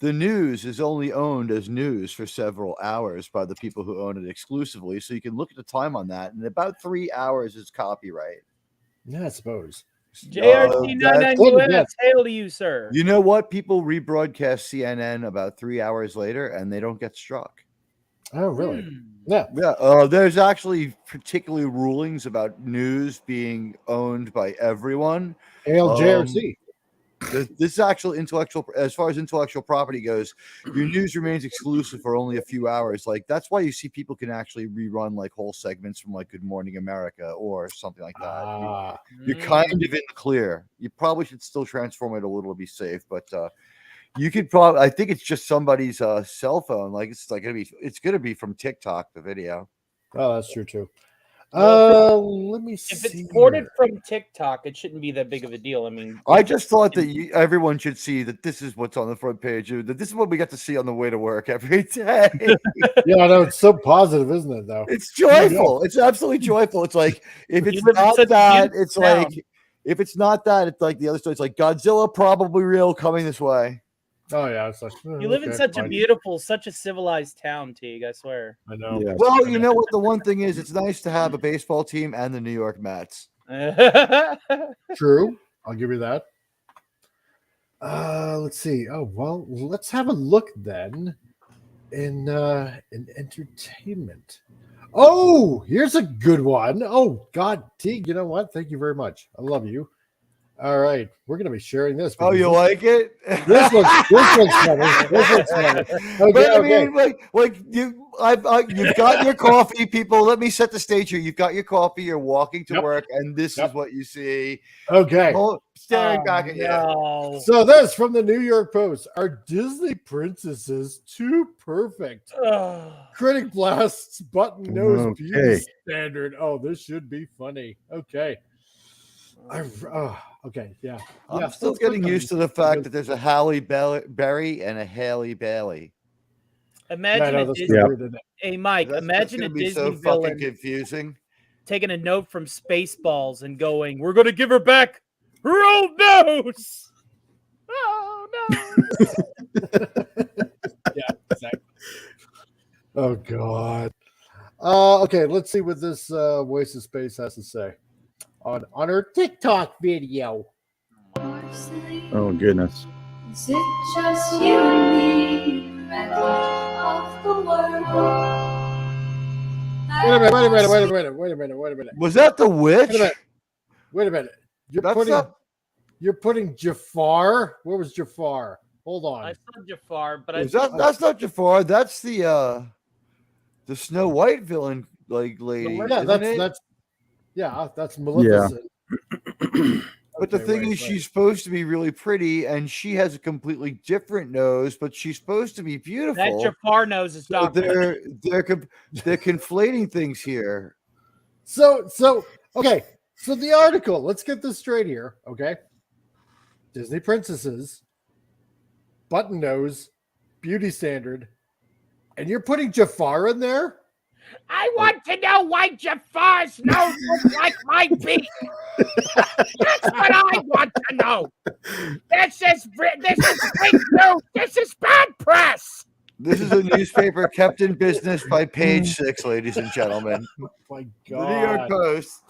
The news is only owned as news for several hours by the people who own it exclusively. So you can look at the time on that. And about 3 hours is copyright. Yeah, I suppose. JRC 99 US, hail to you, sir. You know what? People rebroadcast CNN about 3 hours later and they don't get struck. Oh, really? Yeah. Yeah. There's actually particularly rulings about news being owned by everyone. Hail JRC. This is actually as far as intellectual property goes, your news remains exclusive for only a few hours. Like that's why you see people can actually rerun like whole segments from like Good Morning America or something like that. You're kind of in the clear. You probably should still transform it a little to be safe, but you could probably. I think it's just somebody's cell phone. Like it's gonna be from TikTok. The video. Oh, that's true too. Let me see. If it's ported from TikTok, it shouldn't be that big of a deal. I mean, I just thought that everyone should see that this is what's on the front page. That this is what we get to see on the way to work every day. Yeah, I know it's so positive, isn't it? Though it's joyful. It's absolutely joyful. It's like if it's not that, it's like if it's not that, it's like the other story. It's like Godzilla probably real coming this way. Oh yeah, it's like you live in such a beautiful, such a civilized town, Teague. I swear. I know. Yes. Well, you know what? The one thing is, it's nice to have a baseball team and the New York Mets. True. I'll give you that. Let's see. Oh well, let's have a look then in entertainment. Oh, here's a good one. Oh God, Teague, you know what? Thank you very much. I love you. All right, we're going to be sharing this. Oh, you like it? This looks funny. This looks funny. Okay, but, I okay. mean, you've got your coffee, people. Let me set the stage here. You've got your coffee. You're walking to work, and this is what you see. Okay. Staring back at you. So this from the New York Post: Are Disney princesses too perfect? Critic blasts button nose beauty standard. Oh, this should be funny. Okay. Okay, yeah. I'm still getting used to the fact that there's a Halle Berry and a Haley Bailey. Imagine Hey, Mike, imagine a Disney villain confusing. Taking a note from Spaceballs and going, "We're going to give her back her old nose." Oh no! Yeah, exactly. Oh God. Okay, let's see what this Waste of Space has to say on her TikTok video. Oh goodness. Is it just you and me, record of the world? Wait a minute. Was that the witch? Wait a minute. You're putting Jafar. Where was Jafar? Hold on. I saw Jafar, but that's not Jafar. That's the Snow White villain lady. Yeah, that's Maleficent. Yeah. But the thing is, she's supposed to be really pretty, and she has a completely different nose, but she's supposed to be beautiful. That Jafar nose is they're conflating things here. So okay. So the article, let's get this straight here, okay? Disney princesses, button nose, beauty standard, and you're putting Jafar in there? I want to know why Jafar's nose looks like my beak. That's what I want to know. This is fake news. This is bad press. This is a newspaper kept in business by Page Six, ladies and gentlemen. Oh my The New York God. Post.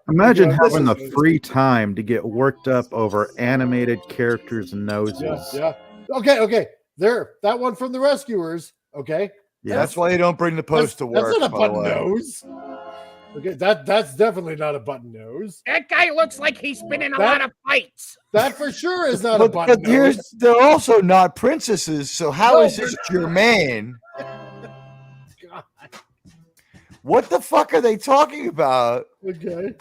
Imagine Yeah, having the this is- free time to get worked up over animated characters' noses. Yeah. Okay. There, that one from the Rescuers. Okay. Yeah. That's why you don't bring the Post to work. That's not a by the button way. nose. Okay, that's definitely not a button nose. That guy looks like he's been in a That- lot of fights. That for sure is not a But button here's nose. they're also not princesses, so how No, is this germane? God. What the fuck are they talking about? Okay.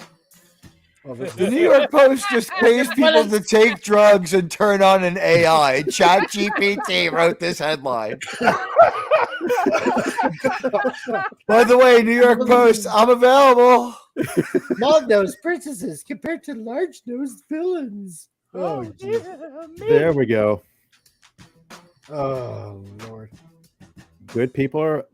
Oh, this The is- New York Post just pays people to take drugs and turn on an AI. ChatGPT wrote this headline. By the way, New York Post, I'm available. Small nosed princesses compared to large nosed villains. Oh, geez. There we go. Oh, Lord. Good people are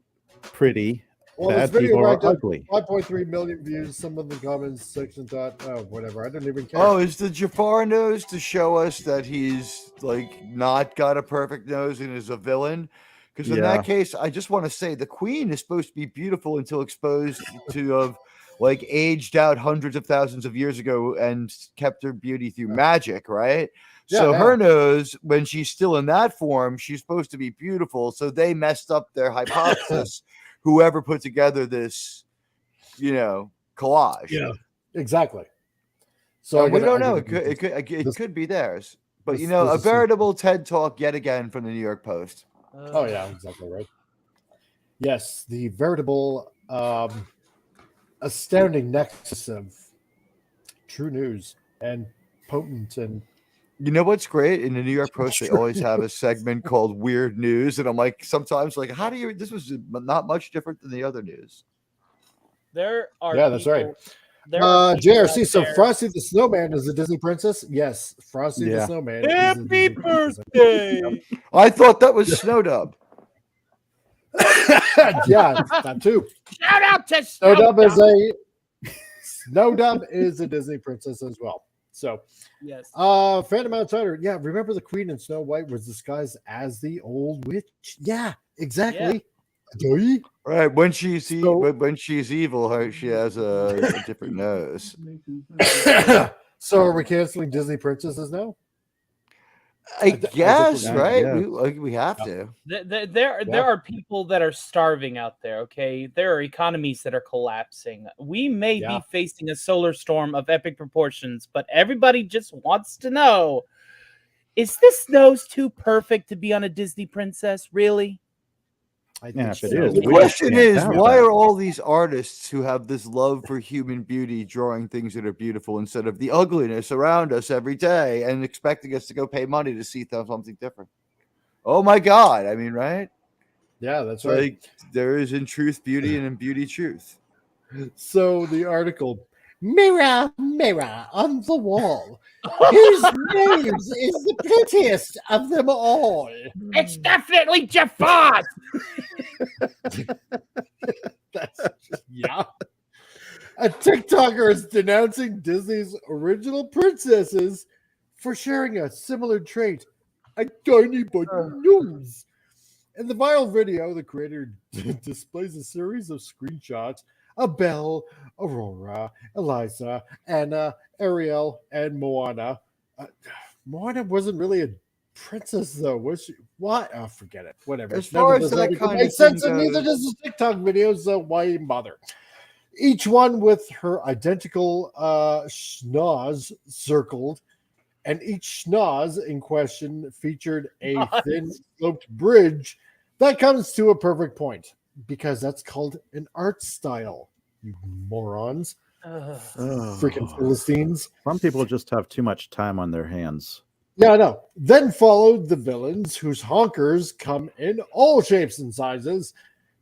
pretty. Well, Bad this video people are racked up ugly. 5.3 million views. Some of the comments section thought, oh, whatever. I don't even care. Oh, is the Jafar nose to show us that he's like not got a perfect nose and is a villain? Because in Yeah. that case, I just want to say the queen is supposed to be beautiful until exposed to like aged out hundreds of thousands of years ago and kept her beauty through magic, right? So Yeah, her nose, when she's still in that form, she's supposed to be beautiful. So they messed up their hypothesis. Whoever put together this, collage. Yeah, exactly. So We don't know. This- It could be theirs. But this- a this is- veritable TED Talk yet again from the New York Post. Oh yeah, exactly right. Yes, the veritable astounding nexus of true news and potent and You know what's great? In the New York Post, they always have a segment called Weird News. And I'm like, sometimes like, how do you this was not much different than the other news. There are Yeah, that's right. people- there are people JRC. out So there- Frosty the Snowman is a Disney princess. Yes, Frosty the Yeah. Snowman. is a Happy Disney princess. birthday! I thought that was Snowdub. Yeah, that too. Shout out to Snowdub is a Disney princess as well. So, Yes. Phantom Outsider. Yeah, remember the Queen in Snow White was disguised as the old witch. Yeah, exactly. Yeah. Right. When she's So- when she's evil, she has a different nose. So are we canceling Disney princesses now? I think guess, we're- right? yeah. We have to. There are people that are starving out there. Okay, there are economies that are collapsing. We may Yeah. be facing a solar storm of epic proportions, but everybody just wants to know: is this nose too perfect to be on a Disney princess? Really? I Yeah, think if it is, The we question can't is, have why that. are all these artists who have this love for human beauty drawing things that are beautiful instead of the ugliness around us every day and expecting us to go pay money to see something different? Oh my God. I mean, right? Yeah, that's It's right. like there is in truth beauty and in beauty truth. So the article, mirror, mirror on the wall, whose nose is the prettiest of them all? It's definitely Jafar. That's yeah. A TikToker is denouncing Disney's original princesses for sharing a similar trait, a tiny button nose. In the viral video, the creator displays a series of screenshots of Belle, Aurora, Eliza, Anna, Ariel, and Moana. Moana wasn't really a princess, though, was she? What? Oh, forget it. Whatever. As far as None that of this kind of makes sense, thing and neither goes- does the TikTok videos, so why even bother? Each one with her identical schnoz circled, and each schnoz in question featured a thin sloped bridge that comes to a perfect point, because that's called an art style, you morons. Ugh. Freaking Philistines. Some people just have too much time on their hands. Yeah, I know. Then followed the villains, whose honkers come in all shapes and sizes,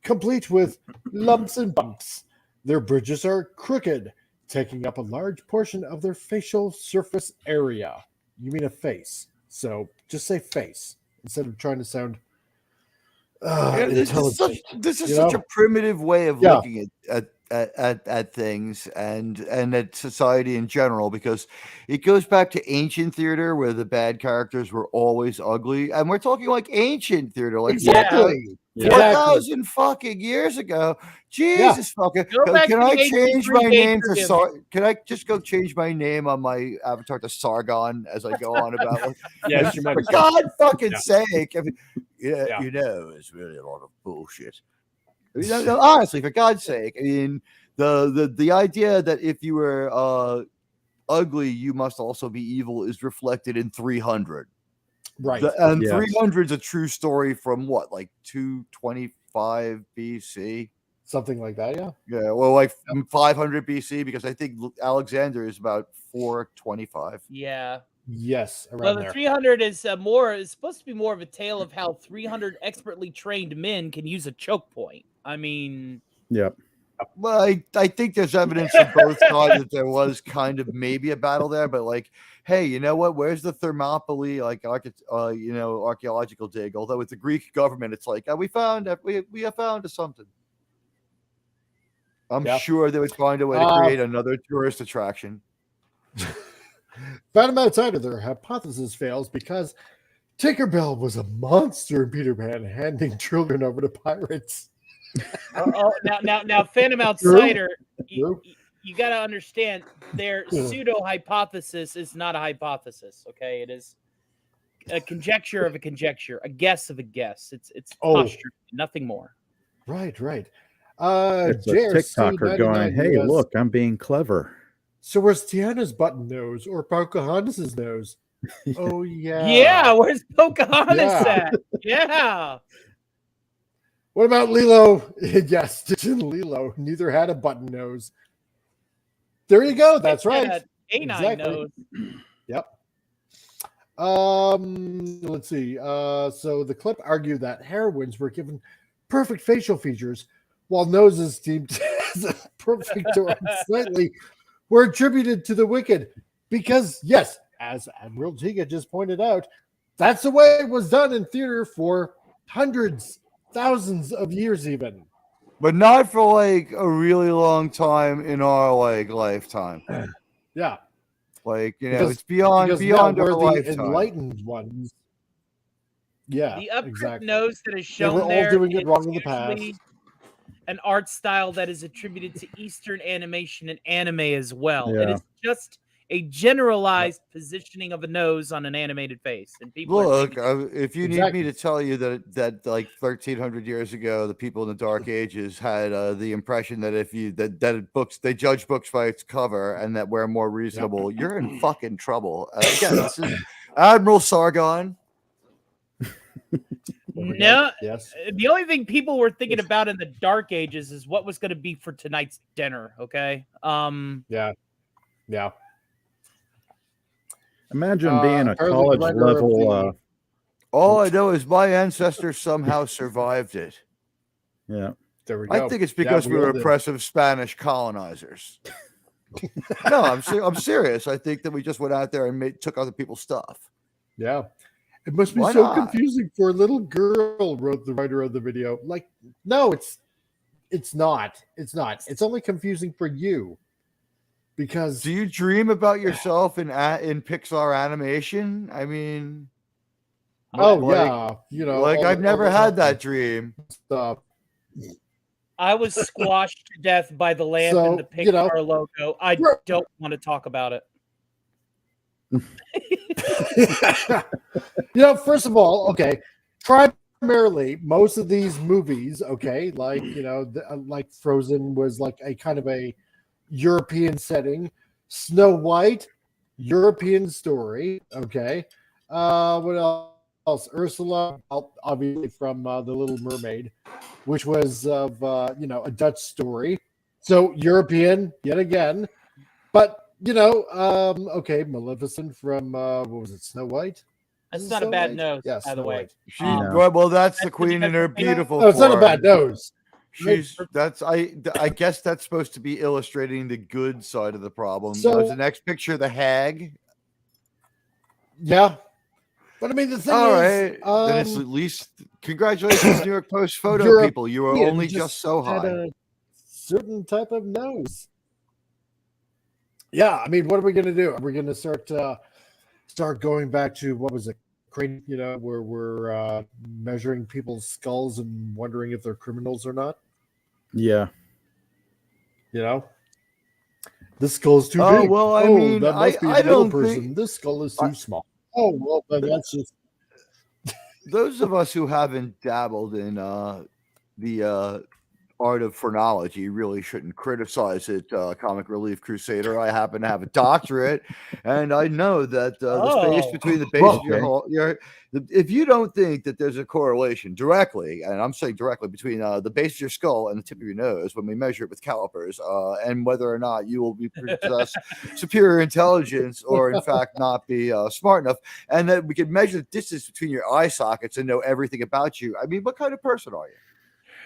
complete with lumps and bumps. Their bridges are crooked, taking up a large portion of their facial surface area. You mean a face. So just say face instead of trying to sound intelligent. This is you such know? a primitive way of Yeah. looking at things and at society in general, because it goes back to ancient theater where the bad characters were always ugly, and we're talking like ancient theater, like Exactly. Yeah. 4,000 fucking years ago. Jesus fucking. Go back Can to I the ancient change Greek my name to atrium. Can I just go change my name on my avatar to Sargon as I go on about it? Yes, you might For as well. God fucking Yeah. sake. I mean, Yeah. it's really a lot of bullshit. I mean, no, honestly, for God's sake, I mean, the idea that if you were ugly, you must also be evil is reflected in 300. Right. And Yes. 300 is a true story from what, like 225 BC? Something like that, yeah. Yeah, well, like 500 BC, because I think Alexander is about 425. Yeah. Yes, around Well, the there. 300 is supposed to be more of a tale of how 300 expertly trained men can use a choke point. I mean, Yep. Well, I think there's evidence on both sides that there was kind of maybe a battle there, but like, hey, you know what? Where's the Thermopylae archaeological dig? Although with the Greek government, it's like we have found something. I'm sure they would find a way to create another tourist attraction. Found them outside of their hypothesis fails because Tinkerbell was a monster in Peter Pan, handing children over to pirates. now, Phantom Outsider, you got to understand their pseudo hypothesis is not a hypothesis. Okay, it is a conjecture of a conjecture, a guess of a guess. It's posture, nothing more. Right. It's a TikToker going, "Hey, look, I'm being clever." So where's Tiana's button nose or Pocahontas's nose? Oh yeah. Yeah, where's Pocahontas at? Yeah. What about Lilo? Yes, Stitch and Lilo. Neither had a button nose. There you go. That's right. A9 nose. Yep. Let's see. So the clip argued that heroines were given perfect facial features, while noses deemed as perfect or slightly were attributed to the wicked. Because yes, as Admiral Giga just pointed out, that's the way it was done in theater for hundreds, thousands of years even. But not for like a really long time in our like lifetime. Yeah. Like, Because it's beyond our our lifetime. enlightened ones. Yeah. The upturned exactly. nose that is They shown were all there doing it is wrong in the past. usually an art style that is attributed to Eastern animation and anime as well. It Yeah. is just a generalized positioning of a nose on an animated face. And people Look, are if you need me to tell you that like 1,300 years ago, the people in the Dark Ages had the impression that they judge books by its cover and that we're more reasonable, you're in fucking trouble. Again, this is Admiral Sargon. no, yes. The only thing people were thinking about in the Dark Ages is what was going to be for tonight's dinner. Okay. Yeah. Imagine being a apparently college the writer of level. All I know is my ancestors somehow survived it. Yeah. There we go. I think it's because we all were did. oppressive Spanish colonizers. No, I'm serious. I think that we just went out there and took other people's stuff. Yeah. It must be Why so not? confusing for a little girl, wrote the writer of the video. Like, no, it's not. It's not. It's only confusing for you. Because Do you dream about yourself in Pixar animation? I mean, yeah, like all I've the- never all the had that dream. stuff. I was squashed to death by the lamp So, and the Pixar logo. I don't want to talk about it. First of all, okay, primarily most of these movies, okay, like like Frozen was like a kind of a European setting. Snow White, European story. Okay, what else? Ursula, obviously from The Little Mermaid, which was of a Dutch story. So European yet again, but okay, Maleficent from what was it? Snow White. That's not a bad nose, Yes, by the way. Well, that's the queen in her that's- beautiful. No, it's not a bad form. nose. I guess that's supposed to be illustrating the good side of the problem. So- There's the next picture, the hag. Yeah. But I mean, the thing All is, right, then it's at least congratulations, New York Post photo European people. You were only just so had high. a certain type of nose. Yeah, I mean, what are we going to do? Are we going to start going back to what was it, crane? You know, where we're measuring people's skulls and wondering if they're criminals or not. Yeah. You know, this skull's too Oh, big. well, I mean, that must be I a little don't person. think- This skull is too small. Oh well, but that's just Those of us who haven't dabbled in the art of phrenology really shouldn't criticize it, Comic Relief Crusader. I happen to have a doctorate, and I know that the space between the base of your if you don't think that there's a correlation directly, and I'm saying directly between the base of your skull and the tip of your nose when we measure it with calipers, and whether or not you will be possess superior intelligence or in fact not be smart enough, and that we can measure the distance between your eye sockets and know everything about you. I mean, what kind of person are you?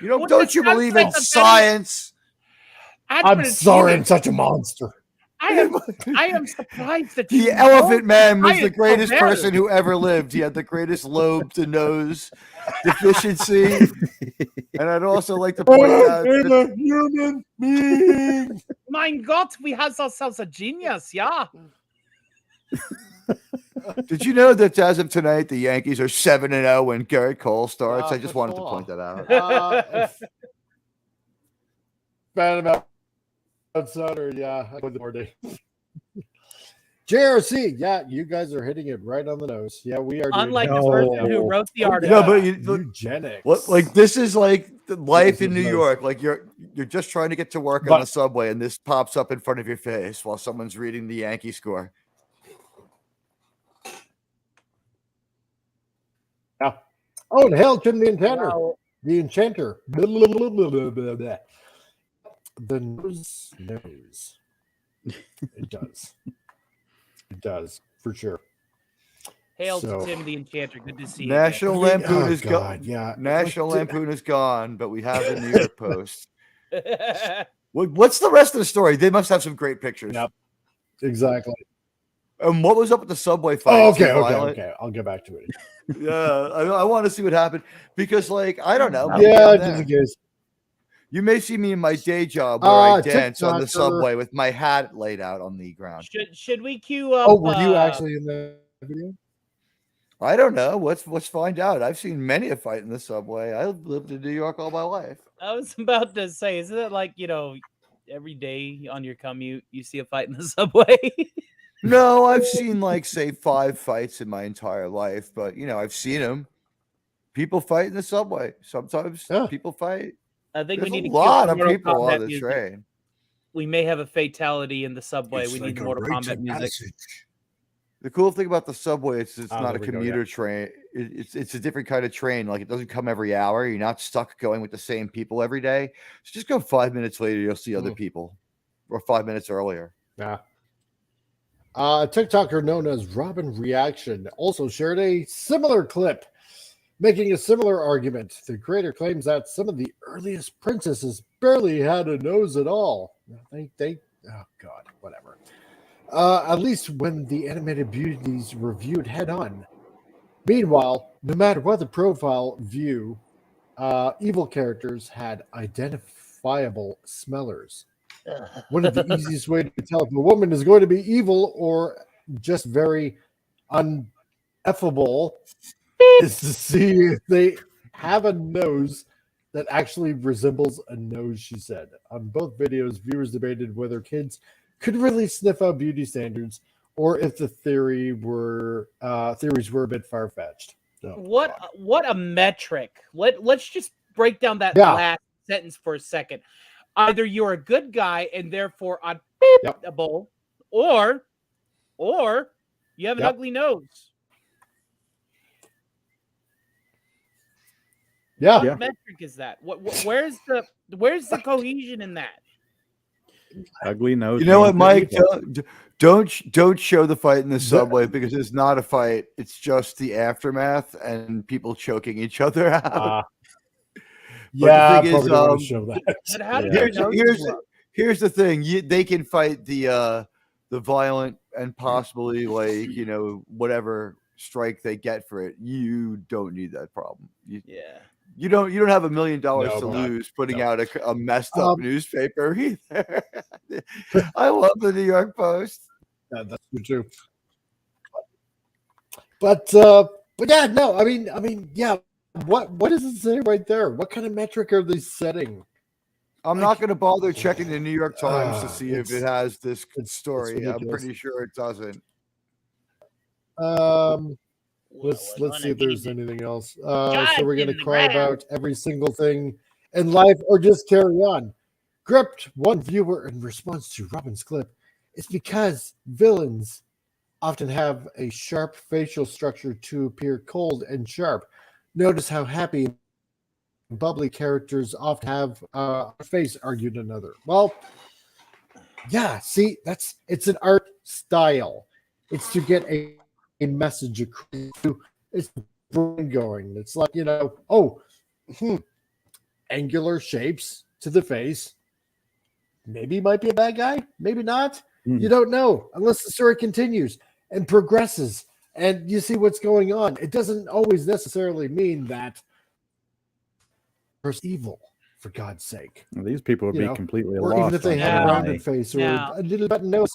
You know, Well, don't this you sounds believe like in a very- science? I'm sorry, I'm such a monster. I am surprised that The you Elephant Man was I the am so greatest very- person who ever lived. He had the greatest lobe to nose deficiency. And I'd also like to point out that, human being. Mein Gott, we have ourselves a genius, yeah. did you know that as of tonight, the Yankees are 7-0 when Garrett Cole starts? I just wanted to point that out. Bad about Sutter, yeah. I played the more day. JRC, yeah, you guys are hitting it right on the nose. Yeah, we are. Unlike doing the person who wrote the article. Yeah, but eugenics. what, like this is like the life This in is New nice. York. Like you're just trying to get to work on But- the subway, and this pops up in front of your face while someone's reading the Yankee score. Yeah. Oh, and hail to the enchanter. Wow. The enchanter. Blah, blah, blah, blah, blah, blah, blah. The nose knows. It does. It does, for sure. Hail So- to Tim the Enchanter. Good to see you. National Lampoon is God, gone. yeah. National Like, Lampoon is gone, but we have the New York Post. again. What's the rest of the story? They must have some great pictures. Yep. Exactly. And what was up with the subway fight? Oh, Too okay. violent? I'll get back to it. Yeah, I want to see what happened because, like, I don't know. maybe Yeah, I'm just there. in case. You may see me in my day job where I dance on the TikToker. subway with my hat laid out on the ground. Should we queue up? Oh, were you actually in the video? I don't know. Let's find out. I've seen many a fight in the subway. I've lived in New York all my life. I was about to say, isn't it like, every day on your commute you see a fight in the subway? No, I've seen like say 5 fights in my entire life, but I've seen them. People fight in the subway. Sometimes Yeah. people fight. I think There's we need a to lot cue of Mortal people Kombat on the music. train. We may have a fatality in the subway. We need Mortal Kombat music. The cool thing about the subway is it's Oh, not a there we go, commuter train. It's a different kind of train. Like it doesn't come every hour. You're not stuck going with the same people every day. So just go 5 minutes later, you'll see other people, or 5 minutes earlier. Yeah. A TikToker known as Robin Reaction also shared a similar clip, making a similar argument. The creator claims that some of the earliest princesses barely had a nose at all. Oh God, whatever. At least when the animated beauties were viewed head on. Meanwhile, no matter what the profile view, evil characters had identifiable smellers. One of the easiest way to tell if a woman is going to be evil or just very ineffable is to see if they have a nose that actually resembles a nose, she said. On both videos, viewers debated whether kids could really sniff out beauty standards or if the theories were a bit far-fetched. Oh, What a metric. Let's just break down that Yeah. last sentence for a second. Either you're a good guy and therefore unbeatable, or you have an Yep. ugly nose. Yeah. What metric is that? Where's the cohesion in that? Ugly nose. You know what, means Mike? evil. Don't show the fight in the subway because it's not a fight. It's just the aftermath and people choking each other out. Yeah, thing probably is, don't want to show that. But how did Yeah. you know? Here's the thing. They can fight the violent and possibly whatever strike they get for it. You don't need that problem. Yeah. You don't have $1 million No, to but- lose putting no. out a messed up Um, newspaper either. I love the New York Post. Yeah, that's true too. But yeah, no, I mean, yeah. What does it say right there? What kind of metric are they setting? I'm not going to bother checking the New York Times to see if it it's- has this it's story. I'm ridiculous. pretty sure it doesn't. Let's Well, see if there's uneasy. anything else. Giant So we're in gonna the cry ground. about every single thing in life, or just carry on. Gripped one viewer in response to Robin's clip. It's because villains often have a sharp facial structure to appear cold and sharp. Notice how happy and bubbly characters often have a face, argued another. Well, yeah, see, it's an art style. It's to get a message across. It's brain going. It's like, angular shapes to the face. Maybe might be a bad guy, maybe not. You don't know unless the story continues and progresses and you see what's going on. It doesn't always necessarily mean that there's evil, for God's sake. Well, these people would You be know, completely or lost. even if they on had a why. rounded face or Now- a little button nose.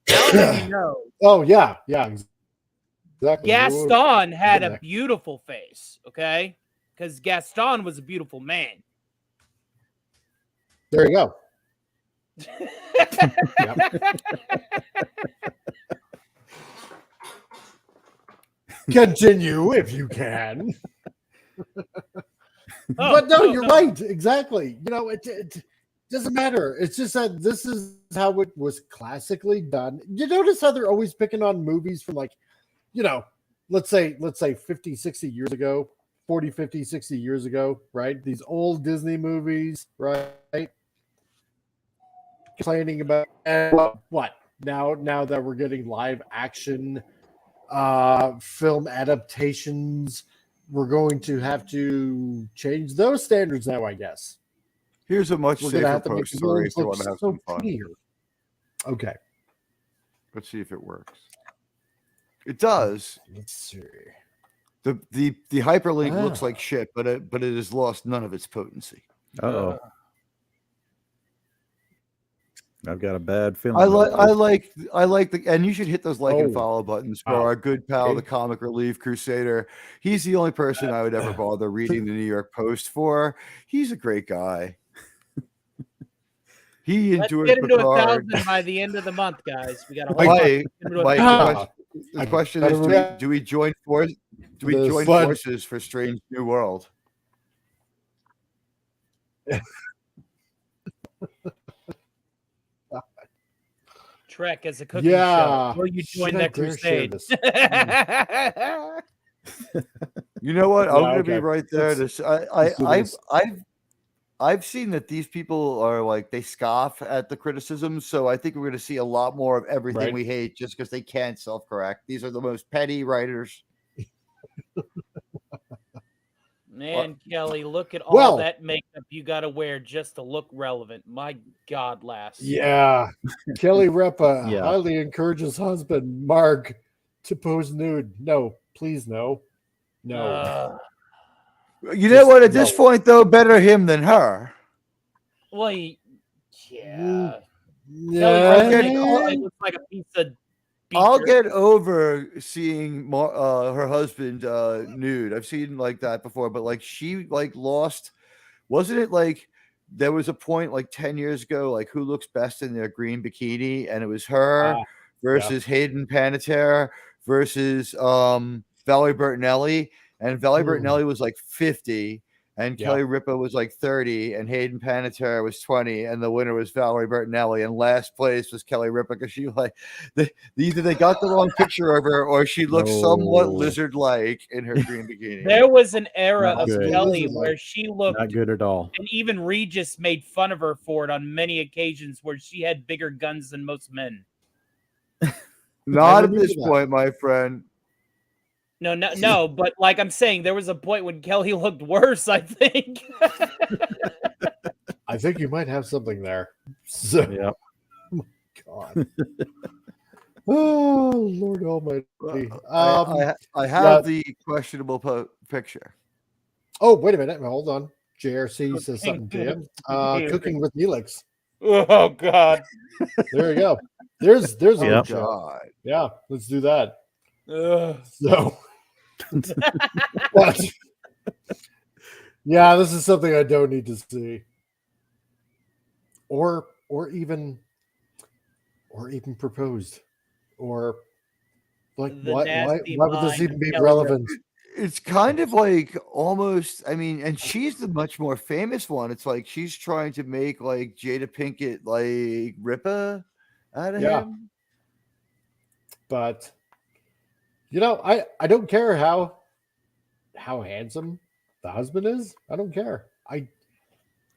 Now that you know, Oh, yeah, exactly. Gaston had a Yeah. beautiful face, okay? Because Gaston was a beautiful man. There you go. Continue if you can. But no, you're right. Exactly. It doesn't matter. It's just that this is how it was classically done. You notice how they're always picking on movies from let's say 50, 60 years ago, 40, 50, 60 years ago, right? These old Disney movies, right? Complaining about what? Now that we're getting live action film adaptations, we're going to have to change those standards now, I guess. Here's a much We're going to safer have to make post the story villains if you look want to have so some fun. clear. Okay, Let's see if it works. It does. let's see. The hyperlink Ah. looks like shit, but it has lost none of its potency. Uh-oh. I've got a bad feeling. I about like this. the, and you should hit those like and Oh. follow buttons for Wow. our good pal, Okay. the Comic Relief Crusader. He's the only person I would ever bother reading the New York Post for. He's a great guy. He Let's enjoys get him to Picard. 1,000 by the end of the month, guys. We got a whole Mike, month. Get him to Mike, 1,000. the question I is, don't do we join forces? Do we The join fun- forces for Strange New World? Trek as a cooking Yeah. show. Will you join Should I that dare share crusade? this? You know what? I'm Yeah, gonna be okay. right there. Let's do I've this. I've seen that these people are like they scoff at the criticisms, so I think we're going to see a lot more of everything Right. we hate just because they can't self-correct. These are the most petty writers. Man, Kelly, look at all Well- that makeup you got to wear just to look relevant. My God, lass. Yeah. Kelly Rippa Yeah. highly encourages husband Mark to pose nude. No, please, no. No. You know what? At this no. point, though, better him than her. Well, yeah. Yeah. Kelly looks like a piece of I'll beater. get over seeing her husband nude. I've seen like that before, but like she like lost. Wasn't it like there was a point like 10 years ago, like who looks best in their green bikini, and it was her versus Hayden Panettiere versus Valerie Bertinelli, and Valerie Bertinelli was like 50. And Yeah. Kelly Ripa was like 30, and Hayden Panettiere was 20, and the winner was Valerie Bertinelli, and last place was Kelly Ripa because she like either they got the wrong picture of her or she looked somewhat No. lizard-like in her green bikini. There was an era Not of good. Kelly Lizard-like. where she looked, Not good at all. and even Regis made fun of her for it on many occasions, where she had bigger guns than most men. Not at remember this that. point, my friend. No. But like I'm saying, there was a point when Kelly looked worse. I think. I think you might have something there. So, Yep. God. Oh, Lord Almighty. I have the questionable picture. Oh, wait a minute. Hold on. JRC says something to you. Cooking with Neelix. Oh God. There you go. There's a Yep. show. God. Yeah, let's do that. Ugh. So, but, yeah, this is something I don't need to see, or even proposed, or like The why nasty would this mind even of be Kelly relevant? It's kind of like almost, I mean, and she's the much more famous one. It's like she's trying to make like Jada Pinkett like Rippa out of Yeah. him. But I don't care how handsome the husband is. I don't care.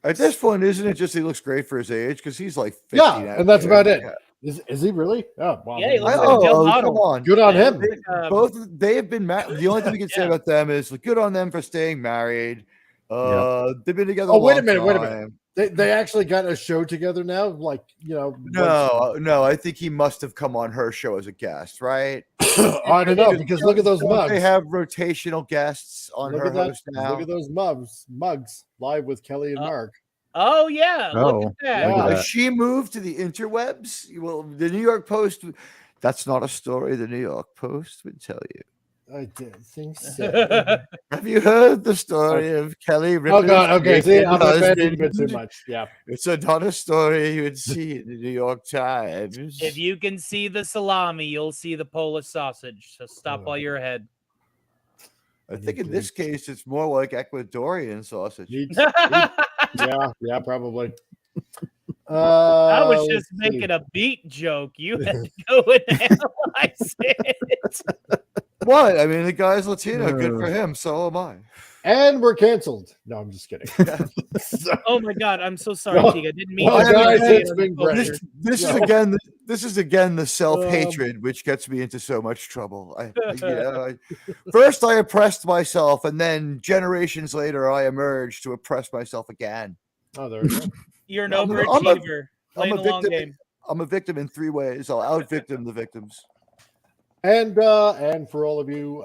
At this point, isn't it just he looks great for his age? Because he's like 50 Yeah, now. and that's about it. Is he really? Oh, well, Yeah, he looks then- like a Joe come Model. on. good on him. Both they have been married. The only thing we can say Yeah. about them is like, good on them for staying married. They've been together. Oh, wait a long minute. time. They actually got a show together now. Like No, I think he must have come on her show as a guest, right? I don't know because look at those Don't mugs. They have rotational guests on Look her at that. host now. Look at those mugs live with Kelly and Mark. Oh yeah, look Oh, at that. yeah. look at that. She moved to the interwebs. Well, the New York Post. That's not a story the New York Post would tell you. I didn't think so. Have you heard the story of Kelly? Oh God. Okay. See, I'm offending a bit too husband? much. Yeah. It's not a story you would see in the New York Times. If you can see the salami, you'll see the Polish sausage. So stop while you're ahead. I think in this case, it's more like Ecuadorian sausage. Yeah, probably. I was just let's see. making a beat joke. You had to go and analyze it. What? I mean, the guy's Latino. Good for him. So am I. And we're canceled. No, I'm just kidding. Oh my God, I'm so sorry, Well, Teague. I didn't mean well, to guys, say it's it been on great. the This is again the self-hatred which gets me into so much trouble. First I oppressed myself, and then generations later I emerged to oppress myself again. Oh, there we go. You're an I'm a- overachiever. I'm Playing a the long victim. game. I'm a victim in 3 ways. I'll out-victim the victims. And for all of you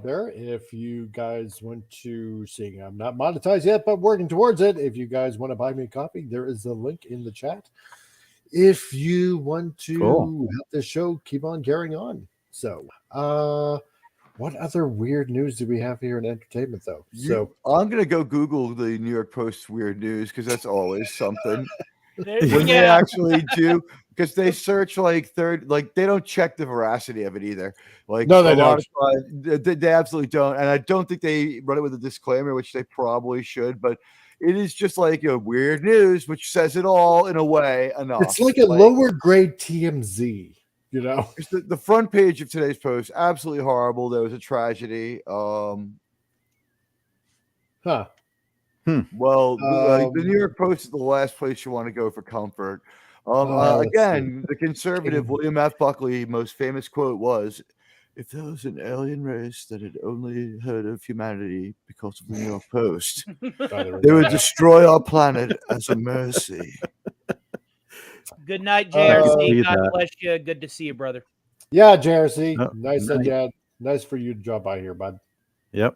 there, if you guys want to see, I'm not monetized yet, but working towards it. If you guys want to buy me a copy, there is a link in the chat. If you want to help this show keep on carrying on. So, what other weird news do we have here in entertainment, though? I'm gonna go Google the New York Post weird news because that's always something. There- When they yeah. actually do, because they search like they don't check the veracity of it either. Like No, they a lot don't. of times, they absolutely don't, and I don't think they run it with a disclaimer, which they probably should. But it is just like weird news, which says it all in a way enough. It's like a lower grade TMZ, you know. It's the front page of today's post, absolutely horrible. There was a tragedy. Well, the New York Post is the last place you want to go for comfort. Again, the conservative William F. Buckley most famous quote was, "If there was an alien race that had only heard of humanity because of the New York Post, they would destroy our planet as a mercy." Good night, JRC. see God that. bless you. Good to see you, brother. Yeah, JRC. Oh, nice nice. nice for you to drop by here, bud. Yep.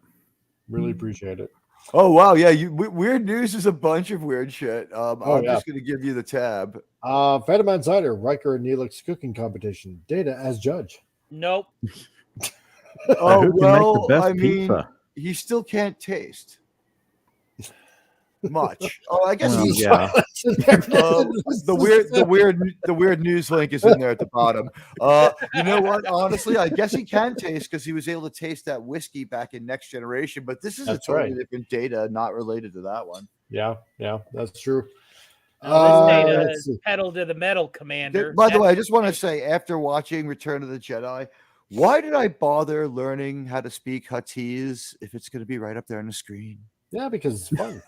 Really appreciate it. Oh wow, yeah. Weird news is a bunch of weird shit. I'm yeah. just gonna give you the tab. Phantom Insider, Riker and Neelix cooking competition. Data as judge. Nope. Oh Who can make the well, best I mean, pizza? he still can't taste much. Oh, I guess Well, he's yeah. the weird news link is in there at the bottom. You know what? Honestly, I guess he can taste because he was able to taste that whiskey back in Next Generation. But this is That's a totally right. different Data, not related to that one. Yeah, that's true. This data let's is see. pedal to the metal, Commander. By the way, I just want to say, after watching Return of the Jedi, why did I bother learning how to speak Huttese if it's going to be right up there on the screen? Yeah, because it's fun.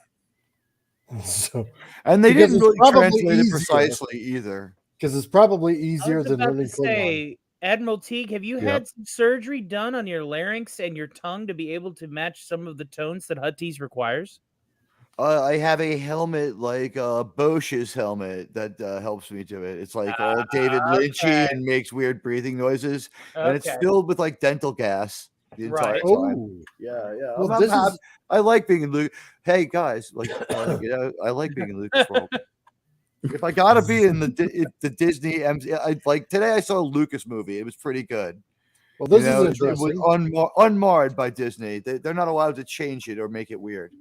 So, And they Because didn't it's really probably translate it easier. precisely either. because it's probably I easier was than about learning to Klingon. say, Admiral Teague, have you Yep. had some surgery done on your larynx and your tongue to be able to match some of the tones that Huttese requires? I have a helmet like Bosch's helmet that helps me do it. It's like all David Lynchy okay. and makes weird breathing noises, and it's Okay. filled with like dental gas the entire Right. time. Oh, Yeah, yeah. well, I'm this happy. is I like being in Luke. Hey guys, like I like being in Lucas World. If I gotta be in the Disney, I like today. I saw a Lucas movie. It was pretty good. well. This is It interesting. was unmarred by Disney. They're not allowed to change it or make it weird.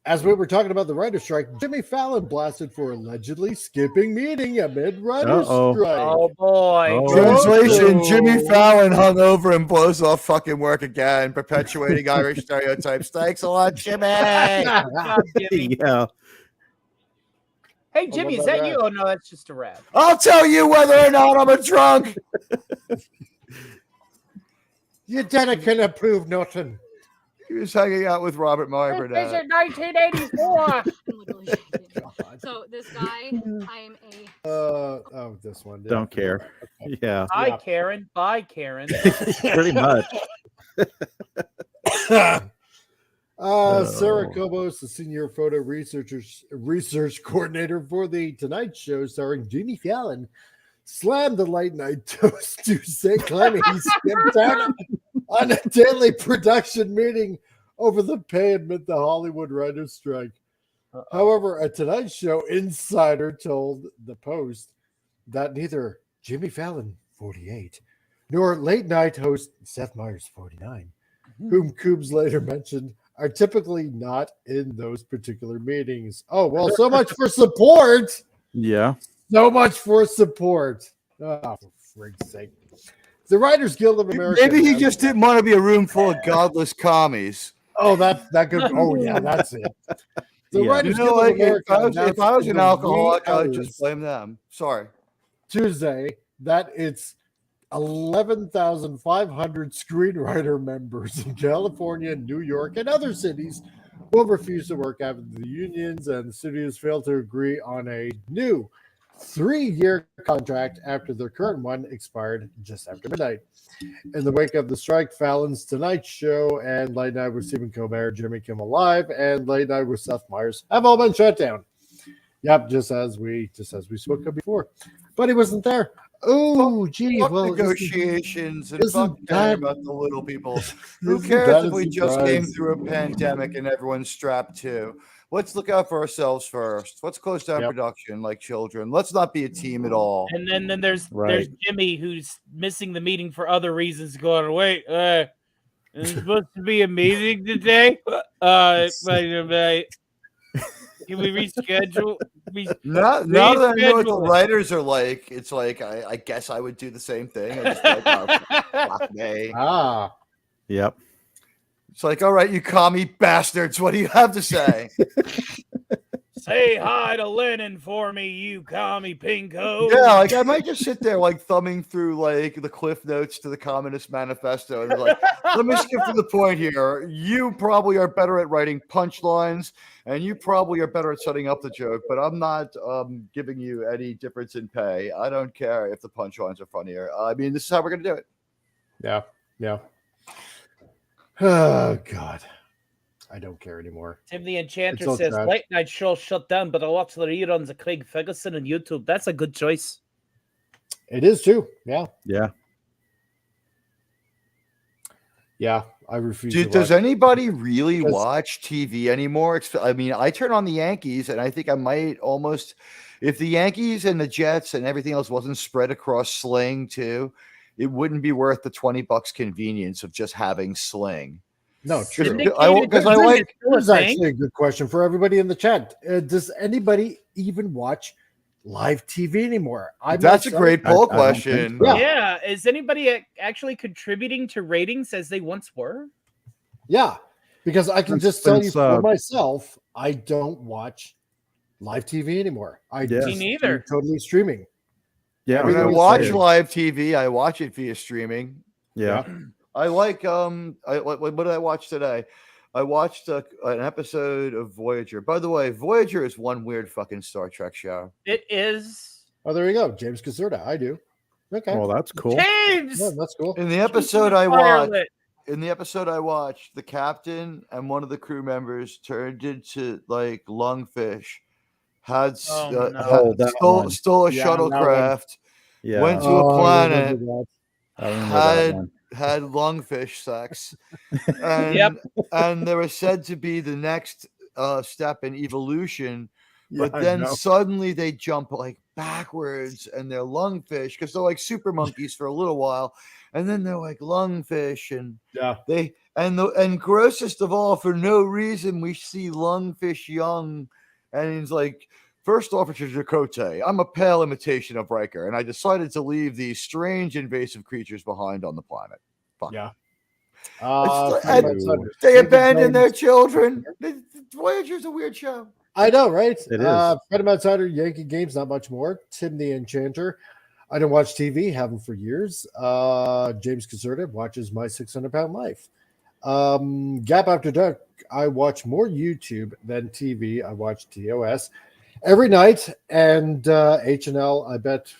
As we were talking about the writer's strike, Jimmy Fallon blasted for allegedly skipping meeting amid writer's Uh-oh. strike. Oh boy. Oh. Translation: Jimmy Oh. Fallon hung over and blows off fucking work again, perpetuating Irish stereotypes. Thanks a lot, Jimmy. God, Jimmy. Yeah. Hey, Jimmy, is about that you? Oh no, that's just a rat. I'll tell you whether or not I'm a drunk. You didn't can approve nothing. He was hanging out with Robert Meyer This Burnett. is 1984. Literally shaking. So this guy, I'm a Oh, this one. yeah. Don't care. Yeah. Bye, Yeah. Karen. Bye, Karen. Pretty much. Sarah Oh. Kobos, the senior photo research coordinator for the Tonight Show, starring Jimmy Fallon, slammed the late night toast Tuesday, claiming he skipped out on a daily production meeting over the pay amid the Hollywood writers' strike. However, a Tonight Show insider told the Post that neither Jimmy Fallon, 48, nor late night host Seth Meyers, 49, whom Coobs later mentioned, are typically not in those particular meetings. Oh, well, so much for support. Yeah. So much for support. Oh, for frig's sake. The Writers Guild of America. Maybe he has- just didn't want to be a room full of godless commies. Oh, that could. Oh, yeah, that's it. The Yeah. Writers You know, Guild like, of America. if I was announced an in the alcoholic, wee I would hours just blame them. Sorry. Tuesday that it's 11,500 screenwriter members in California, New York, and other cities will refuse to work after the unions and the studios failed to agree on a new 3-year contract after their current one expired just after midnight. In the wake of the strike, Fallon's Tonight Show and Late Night with Stephen Colbert, Jimmy Kimmel Live, and Late Night with Seth Meyers have all been shut down. Yep, just as we spoke of before. But he wasn't there. Oh, gee, Fuck well, negotiations and isn't fuck caring that- about the little people. Who isn't cares that if a we just came surprise? through a pandemic and everyone's strapped too? Let's look out for ourselves first. Let's close down Yep. production like children. Let's not be a team at all. And then there's Right. Jimmy who's missing the meeting for other reasons. Going, wait, it's supposed to be a meeting today. Can we reschedule? Now that I know what the Reschedule it. writers are like, it's like I guess I would do the same thing. I just be like, oh, fuck me. Ah, Yep. It's like, all right, you commie bastards, what do you have to say? Say hi to Lennon for me, you commie pinko. Yeah, like I might just sit there like thumbing through like the cliff notes to the Communist Manifesto and be like, let me skip to the point here. You probably are better at writing punchlines and you probably are better at setting up the joke, but I'm not giving you any difference in pay. I don't care if the punchlines are funnier. I mean, this is how we're gonna do it. yeah, yeah. Oh, God. I don't care anymore. Tim the Enchanter It's all says trash. late night show shut down, but I watch the reruns of Craig Ferguson on YouTube. That's a good choice. It is too. Yeah, Yeah. yeah. I refuse Dude, to does watch. anybody really Because- watch TV anymore? I mean, I turn on the Yankees, and I think I might almost, if the Yankees and the Jets and everything else wasn't spread across Sling too, it wouldn't be worth the $20 convenience of just having Sling. No, true. Syndicated Because I Sling like. is still a Here's thing. actually a good question for everybody in the chat. Does anybody even watch live TV anymore? That's a myself- great poll I don't think question. so. Yeah, is anybody actually contributing to ratings as they once were? Yeah, because I can Since- just tell you since, for myself, I don't watch live TV anymore. I Yeah. just Me neither. do totally streaming. Yeah. When I Everything's watch there. live TV, I watch it via streaming. Yeah. I like what did I watch today? I watched an episode of Voyager. By the way, Voyager is one weird fucking Star Trek show. It is. Oh, there you go, James Caserta. I do. Okay. Well, that's cool. James. Yeah, that's cool. In the episode Fire lit. I watched, the captain and one of the crew members turned into like lungfish, had Oh, uh, no. had- Oh, that stole one. stole a Yeah, that one. shuttlecraft, Yeah, went to a Oh, I remember planet, that. I remember that one. had lungfish sex, Yep. and they were said to be the next step in evolution. Yeah, But I then know. suddenly they jump like backwards and they're lungfish because they're like super monkeys for a little while, and then they're like lungfish, and Yeah. and grossest of all, for no reason we see lungfish young, and he's like, First Officer Chakotay, I'm a pale imitation of Riker, and I decided to leave these strange invasive creatures behind on the planet. Fuck. Yeah. They abandoned their children. Voyager's a weird show. I know, right? It is. Freedom Outsider, Yankee Games, not much more. Tim the Enchanter. I don't watch TV, haven't for years. James Caserta watches My 600-Pound Life. Gap After Dark, I watch more YouTube than TV. I watch TOS every night, and H&L, I bet.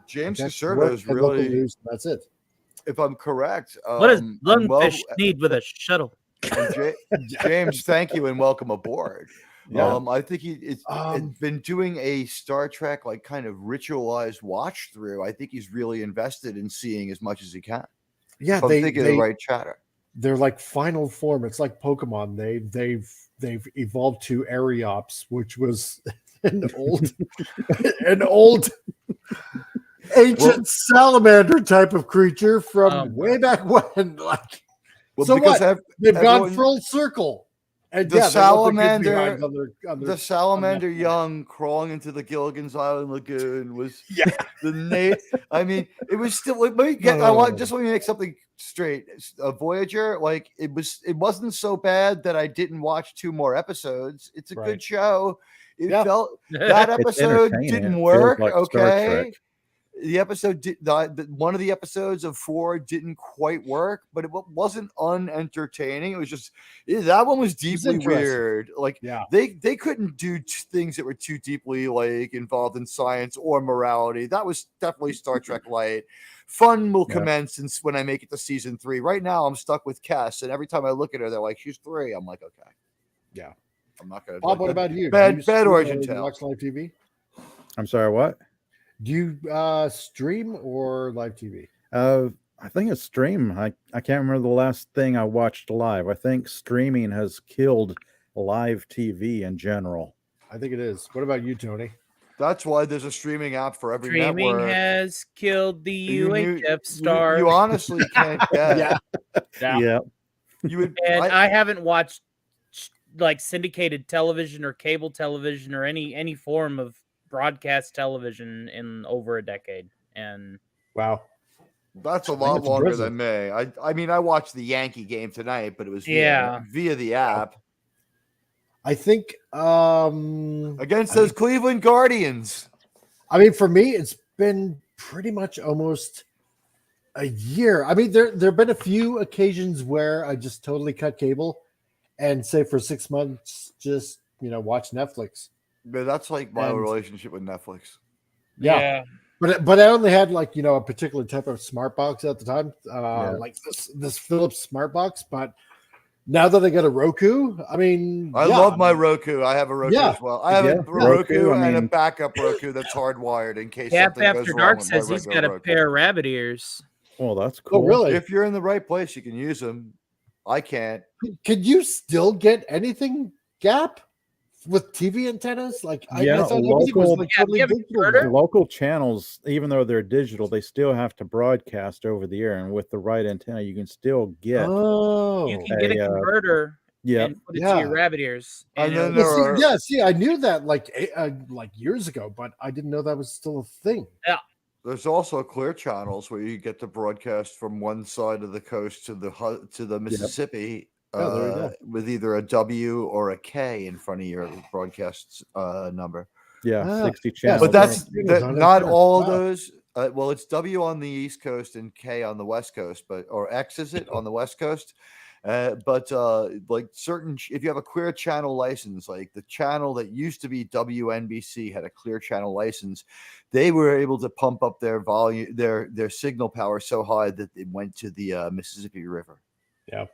James that's Caserta work is and local really, news, that's it. if I'm correct. What does and lungfish need with a shuttle? and James, thank you and welcome aboard. Yeah. I think it's been doing a Star Trek like kind of ritualized watch through. I think he's really invested in seeing as much as he can. Yeah, If I'm thinking of the right chatter. They're like final form. It's like Pokemon. They've evolved to Aeriops, which was an old ancient salamander type of creature from way back when. Like, Well, so because what? They've gone full circle. And the salamander, on the salamander young crawling into the Gilligan's Island Lagoon was I mean, it was still. Let me make something straight. Voyager, like it wasn't so bad that I didn't watch 2 more episodes. It's a good show. It felt that episode didn't work. Like Star Okay. Trek. The episode one of the episodes of 4 didn't quite work, but it wasn't unentertaining. It was just that one was deeply weird. Like they couldn't do things that were too deeply like involved in science or morality. That was definitely Star Trek light. Fun will commence since when I make it to season 3. Right now I'm stuck with Cass, and every time I look at her, they're like, she's 3. I'm like, okay. Yeah. I'm not gonna. Bob, what about you? Bad origin tale. Watch live TV? I'm sorry, what? Do you stream or live TV? I think it's stream. I can't remember the last thing I watched live. I think streaming has killed live TV in general. I think it is. What about you, Tony? That's why there's a streaming app for every Streaming network. has killed the UHF star. You honestly can't get. Yeah. I haven't watched like syndicated television or cable television or any form of broadcast television in over a decade. And wow, that's a lot longer than me. I mean, I watched the Yankee game tonight, but it was via the app. I think against those Cleveland Guardians. I mean, for me, it's been pretty much almost a year. I mean, there've been a few occasions where I just totally cut cable and say for 6 months just watch Netflix. But that's like my relationship with Netflix. Yeah. But I only had like a particular type of smart box at the time, like this Philips smart box. But now that I got a Roku, I mean, I love my Roku. I have a Roku as well. I have a Roku and a backup Roku that's hardwired in case something goes After wrong Dark with says my he's regular got a Roku. pair of rabbit ears. Oh, that's cool. Oh, really? If you're in the right place, you can use them. I can't. Could you still get anything Gap with TV antennas? Like, I thought everything was like totally digital. Local channels, even though they're digital, they still have to broadcast over the air, and with the right antenna, you can still get. You can get a converter. And put it to your rabbit ears. And then I knew that like years ago, but I didn't know that was still a thing. Yeah. There's also clear channels where you get to broadcast from one side of the coast to the Mississippi with either a W or a K in front of your broadcast number. 60 channels. But that's not all of those. Well, it's W on the East Coast and K on the West Coast, or X is it on the West Coast? But like if you have a clear channel license, like the channel that used to be WNBC had a clear channel license, they were able to pump up their volume, their signal power so high that it went to the Mississippi River. Yeah.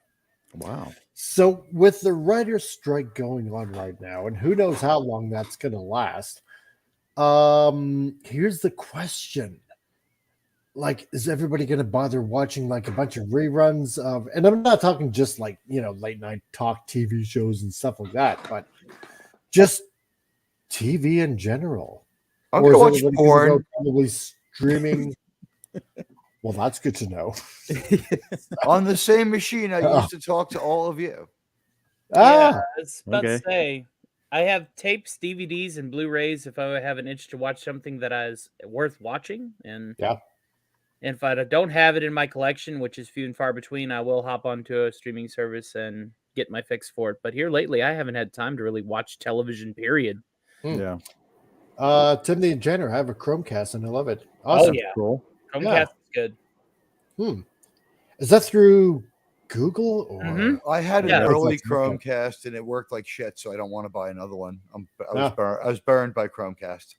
Wow. So with the writer's strike going on right now, and who knows how long that's going to last, here's the question. Like, is everybody going to bother watching like a bunch of reruns of, and I'm not talking just like, late night talk TV shows and stuff like that, but just TV in general? I'm going to watch everybody porn. gonna go probably streaming? Well, that's good to know. On the same machine I used to talk to all of you. Yeah, I was about to Okay. say, I have tapes, DVDs, and Blu-rays if I have an itch to watch something that is worth watching. And if I don't have it in my collection, which is few and far between, I will hop onto a streaming service and get my fix for it. But here lately, I haven't had time to really watch television, period. Yeah. Timothy and Jenner, I have a Chromecast and I love it. Oh, Awesome. yeah. Cool. Chromecast is good. Is that through Google or? I had an Yeah. early That's okay. Chromecast and it worked like shit, so I don't want to buy another one. I was burned by Chromecast.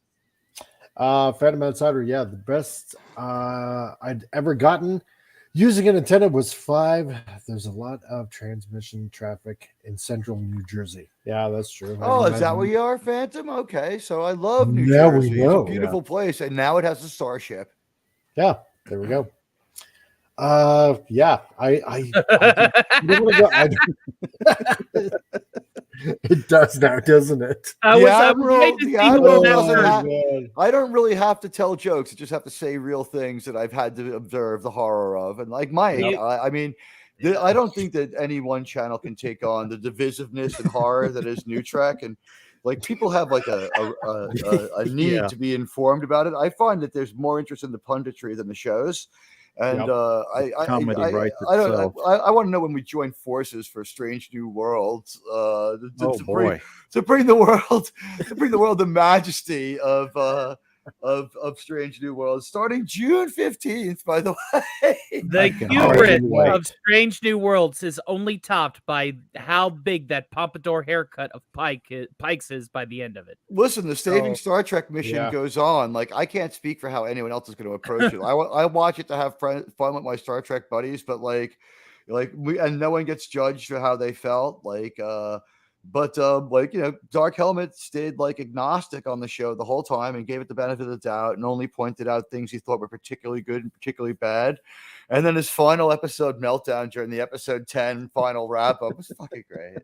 Phantom Outsider, yeah, the best I'd ever gotten using an antenna was 5. There's a lot of transmission traffic in central New Jersey. Yeah, that's true. Oh, is that where you are, Phantom? Okay, so I love New Now we Jersey. know. It's a beautiful place, and now it has a Starship. Yeah, there we go. Yeah, I you don't wanna go, it does now, doesn't it? I don't really have to tell jokes. I just have to say real things that I've had to observe the horror of. And like Mike, I mean, I don't think that any one channel can take on the divisiveness and horror that is New Trek. And like people have like a need to be informed about it. I find that there's more interest in the punditry than the shows. And I want to know when we join forces for Strange New Worlds to bring the world the majesty of Strange New Worlds starting June 15th. By the way, the hubris of Strange New Worlds is only topped by how big that pompadour haircut of Pike's is by the end of it. Listen, the Saving Star Trek mission goes on. Like, I can't speak for how anyone else is going to approach it. I watch it to have fun with my Star Trek buddies, but and no one gets judged for how they felt. Dark Helmet stayed agnostic on the show the whole time and gave it the benefit of the doubt and only pointed out things he thought were particularly good and particularly bad. And then his final episode meltdown during the episode 10 final wrap up was fucking great.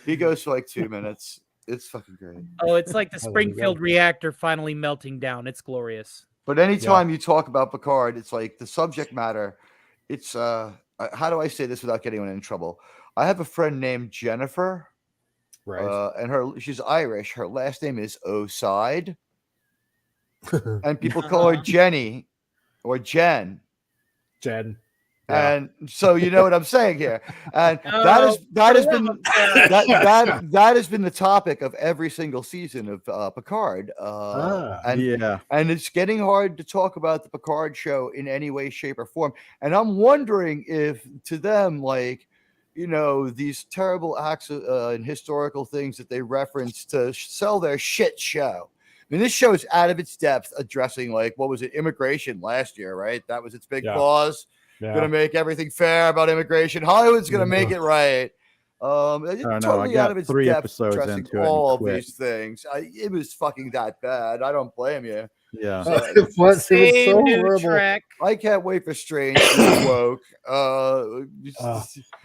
He goes for 2 minutes. It's fucking great. Oh, it's like the Springfield reactor finally melting down. It's glorious. But anytime you talk about Picard, it's like the subject matter. It's how do I say this without getting anyone in trouble? I have a friend named Jennifer. Right. And she's Irish. Her last name is Oside. And people call her Jenny or Jen. Jen. And so you know what I'm saying here. And that has been the topic of every single season of Picard. And it's getting hard to talk about the Picard show in any way, shape, or form. And I'm wondering if to them, these terrible acts and historical things that they reference to sell their shit show. I mean, this show is out of its depth addressing, what was it, immigration last year, right? That was its big clause. Going to make everything fair about immigration. Hollywood's going to make it right. Totally out of its 3 depth episodes addressing into it all of these things. It was fucking that bad. I don't blame you. Yeah. It was so horrible. I can't wait for Strange to woke.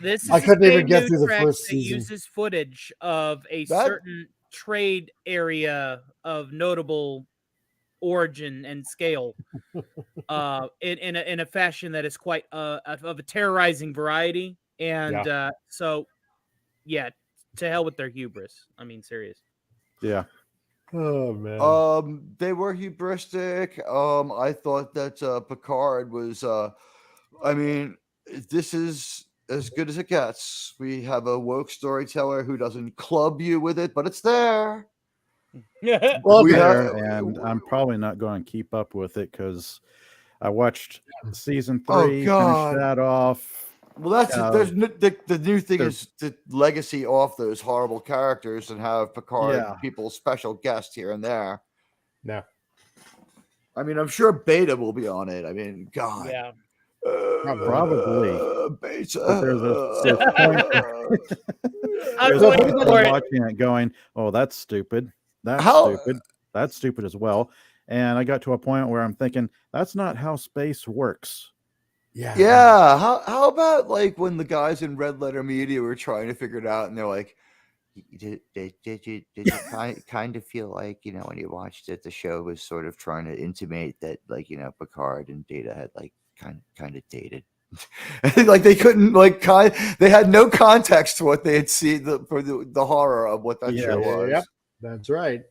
This is I couldn't even get new through the track first that season. uses footage of a certain trade area of notable origin and scale in a fashion that is quite of a terrorizing variety. And to hell with their hubris. I mean, serious. Yeah. Oh man. They were hubristic. I thought that Picard was this is as good as it gets. We have a woke storyteller who doesn't club you with it, but it's there. And I'm probably not going to keep up with it because I watched season 3, finished that off. Well, that's the new thing is to legacy off those horrible characters and have Picard people special guests here and there. Yeah. I mean, I'm sure Beta will be on it. I mean, God. Yeah. Probably. Beta. But there's a point. I'm There's a waiting point for of it. watching it going, oh, that's stupid. That's stupid. That's stupid as well. And I got to a point where I'm thinking, that's not how space works. Yeah. How about like when the guys in Red Letter Media were trying to figure it out, and they're like, "Did you kind of feel like, you know, when you watched it, the show was sort of trying to intimate that, like, you know, Picard and Data had like kind of dated." Like they couldn't they had no context to what they had seen for the horror of what that show was. Yep, that's right.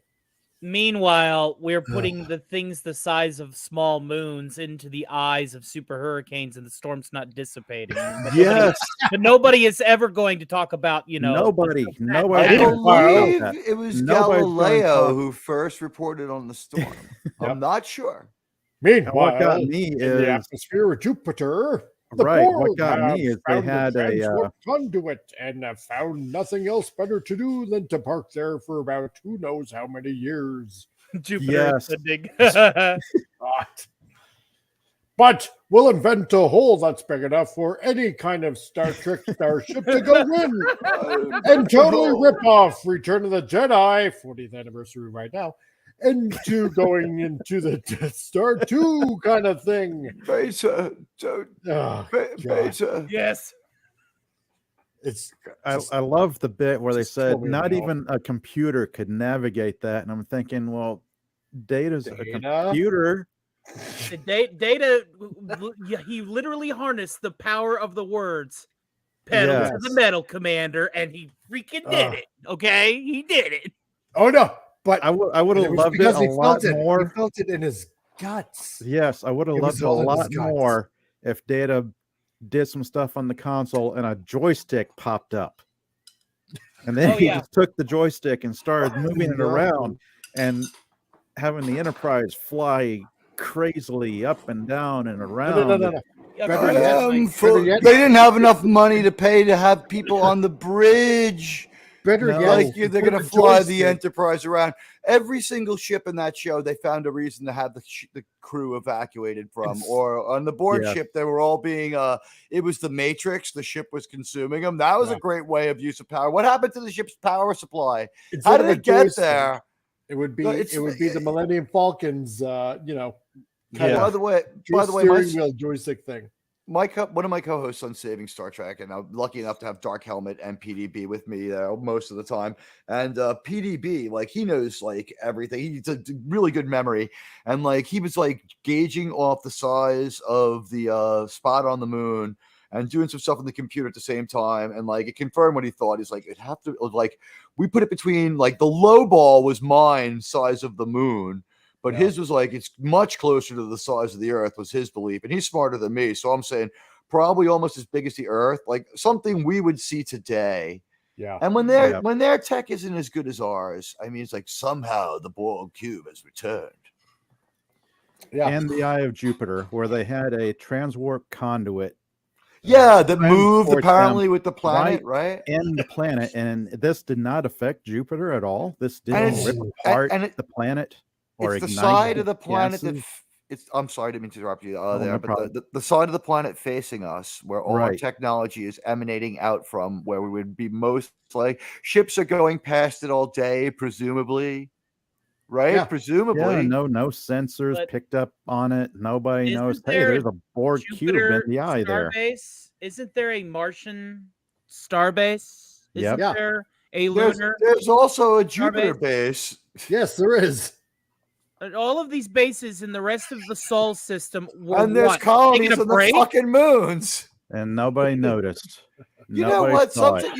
Meanwhile, we're putting the things the size of small moons into the eyes of super hurricanes, and the storm's not dissipating. Yes, but nobody is ever going to talk about, you know, nobody. I believe it was Galileo who first reported on the storm. I'm not sure. Meanwhile, what got me in is the atmosphere of Jupiter. The what got have me is they found had a conduit and have found nothing else better to do than to park there for about who knows how many years. Jupiter Yes. ascending. But we'll invent a hole that's big enough for any kind of Star Trek starship to go in and totally rip off Return of the Jedi, 40th anniversary right now, into going into the Death Star 2 kind of thing. Beta, Beta. Yes. It's I love the bit where they said totally not no. even a computer could navigate that, and I'm thinking, well, Data's a Data? computer. Data, he literally harnessed the power of the words pedal to the metal, Commander, and he freaking did it. Okay, he did it. Oh no! But I would have loved it a lot more. He felt it in his guts. Yes, I would have loved it a lot more if Data did some stuff on the console and a joystick popped up. And then he just took the joystick and started moving it around and having the Enterprise fly crazily up and down and around. No. They didn't have enough money to pay to have people on the bridge. Better yet, like they're going to fly the Enterprise around. Every single ship in that show, they found a reason to have the crew evacuated from. Or on the board ship, they were all being, it was the Matrix. The ship was consuming them. That was a great way of use of power. What happened to the ship's power supply? How did it get there? It would be the Millennium Falcon's, By the way, steering wheel joystick thing. One of my co-hosts on Saving Star Trek, and I'm lucky enough to have Dark Helmet and PDB with me most of the time. And PDB, like, he knows like everything. He's a really good memory, and like he was like gauging off the size of the spot on the moon and doing some stuff on the computer at the same time, and like it confirmed what he thought. He's like, it'd have to, like, we put it between, like, the low ball was mine size of the moon. But his was like, it's much closer to the size of the Earth, was his belief. And he's smarter than me. So I'm saying probably almost as big as the Earth, like something we would see today. Yeah. And when their tech isn't as good as ours, I mean, it's like somehow the Borg cube has returned. Yeah. And the Eye of Jupiter, where they had a transwarp conduit. Yeah, that moved apparently with the planet, right? And the planet. And this did not affect Jupiter at all. This didn't rip apart the planet. It's the side of the planet that I'm sorry, I didn't mean to interrupt you but the side of the planet facing us, where all our technology is emanating out from, where we would be most like ships are going past it all day, presumably. Right? Yeah. Presumably. Yeah, no sensors picked up on it. Nobody knows. Hey, there's a Borg cube in the eye there. Isn't there a Martian starbase? Isn't Yep. there a lunar? There's also a Jupiter base. Yes, there is. And all of these bases in the rest of the Sol system were and there's colonies on the fucking moons. And nobody noticed. You know what? Something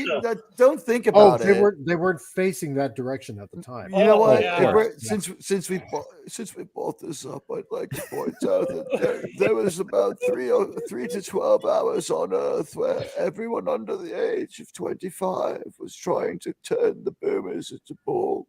don't think about it. They weren't facing that direction at the time. You know what? Since we brought this up, I'd like to point out that there was about 3 to 12 hours on Earth where everyone under the age of 25 was trying to turn the boomers into Borg.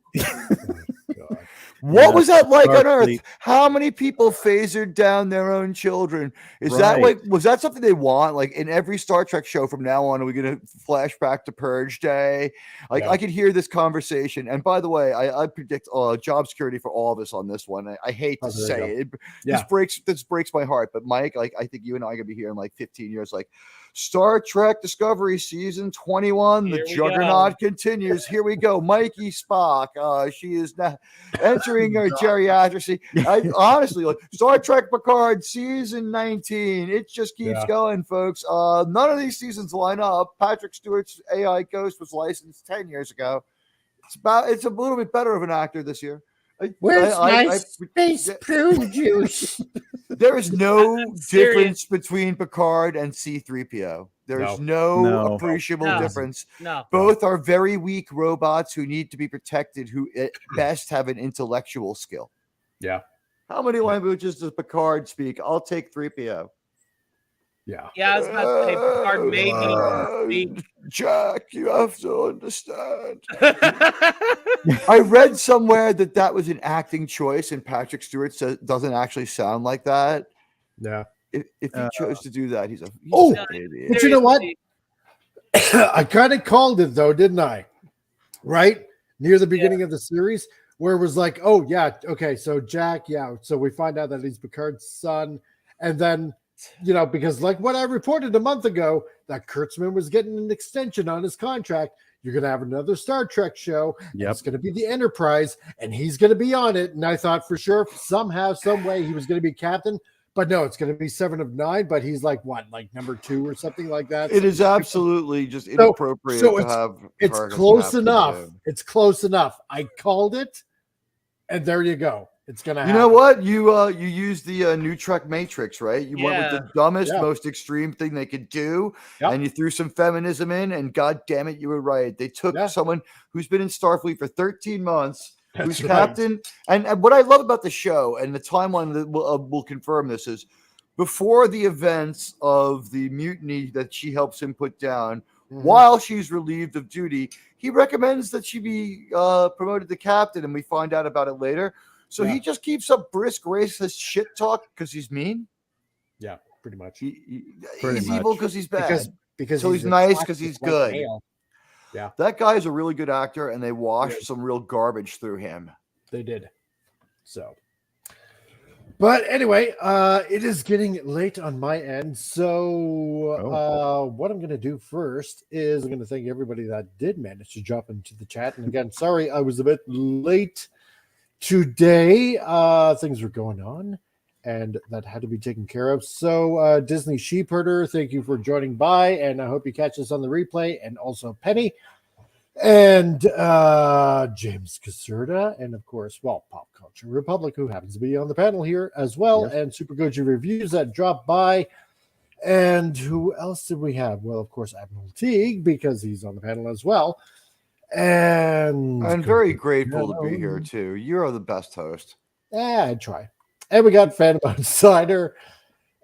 What was that like on Earth? Starfleet. How many people phasered down their own children? Is that Right. like, was that something they want? Like in every Star Trek show from now on, are we going to flash back to Purge Day? Like Yeah. I could hear this conversation. And by the way, I predict job security for all of us on this one. I hate to Oh, there you say go. it. Yeah. This breaks my heart. But Mike, like I think you and I are going to be here in like 15 years. Like Star Trek Discovery season 21, Here the we juggernaut continues. Here we go. Mikey Spock. She is now entering her geriatricity. I honestly like Star Trek Picard season 19. It just keeps Yeah. going, folks. None of these seasons line up. Patrick Stewart's AI Ghost was licensed 10 years ago. It's a little bit better of an actor this year. Where's my space prune juice? There is no serious. difference between Picard and C-3PO. There's no No. appreciable No. difference. No. Both are very weak robots who need to be protected, who at best have an intellectual skill. Yeah. How many languages does Picard speak? I'll take 3PO. Yeah. Yeah, I was about to say Picard maybe. Jack, you have to understand. I read somewhere that was an acting choice, and Patrick Stewart doesn't actually sound like that. Yeah. If he chose to do that, he's Oh, an idiot. but you know what? I kind of called it though, didn't I? Right near the beginning of the series, where it was like, oh yeah, okay, so Jack, yeah, so we find out that he's Picard's son, and then because like what I reported a month ago, that Kurtzman was getting an extension on his contract. You're gonna have another Star Trek show. Yep. It's gonna be the Enterprise, and he's gonna be on it. And I thought for sure, somehow, some way, he was gonna be captain. But no, it's going to be 7 of 9. But he's like what, like number 2 or something like that. It is absolutely just inappropriate to have. It's close enough. It's close enough. I called it, and there you go. It's gonna happen. You know what? You used the new Trek Matrix, right? You went with the dumbest, most extreme thing they could do, and you threw some feminism in. And God damn it, you were right. They took someone who's been in Starfleet for 13 months. Who's captain? And what I love about the show and the timeline that will confirm this is before the events of the mutiny that she helps him put down, while she's relieved of duty, he recommends that she be promoted to captain, and we find out about it later. So he just keeps up brisk, racist shit talk because he's mean. Yeah, pretty much. He's Pretty evil much. because he's bad. Because so he's nice because he's good. Yeah, that guy is a really good actor, and they washed some real garbage through him. They did. So, but anyway, it is getting late on my end. So, what I'm going to do first is I'm going to thank everybody that did manage to drop into the chat. And again, sorry I was a bit late today. Things were going on, and that had to be taken care of. So, Disney Sheepherder, thank you for joining by, and I hope you catch us on the replay. And also Penny and James Caserta, and of course, Pop Culture Republic, who happens to be on the panel here as well, and Super Goji Reviews that dropped by. And who else did we have? Well, of course, Admiral Teague, because he's on the panel as well. And I'm very grateful to be here too. You're the best host. I try. And we got Phantom Outsider,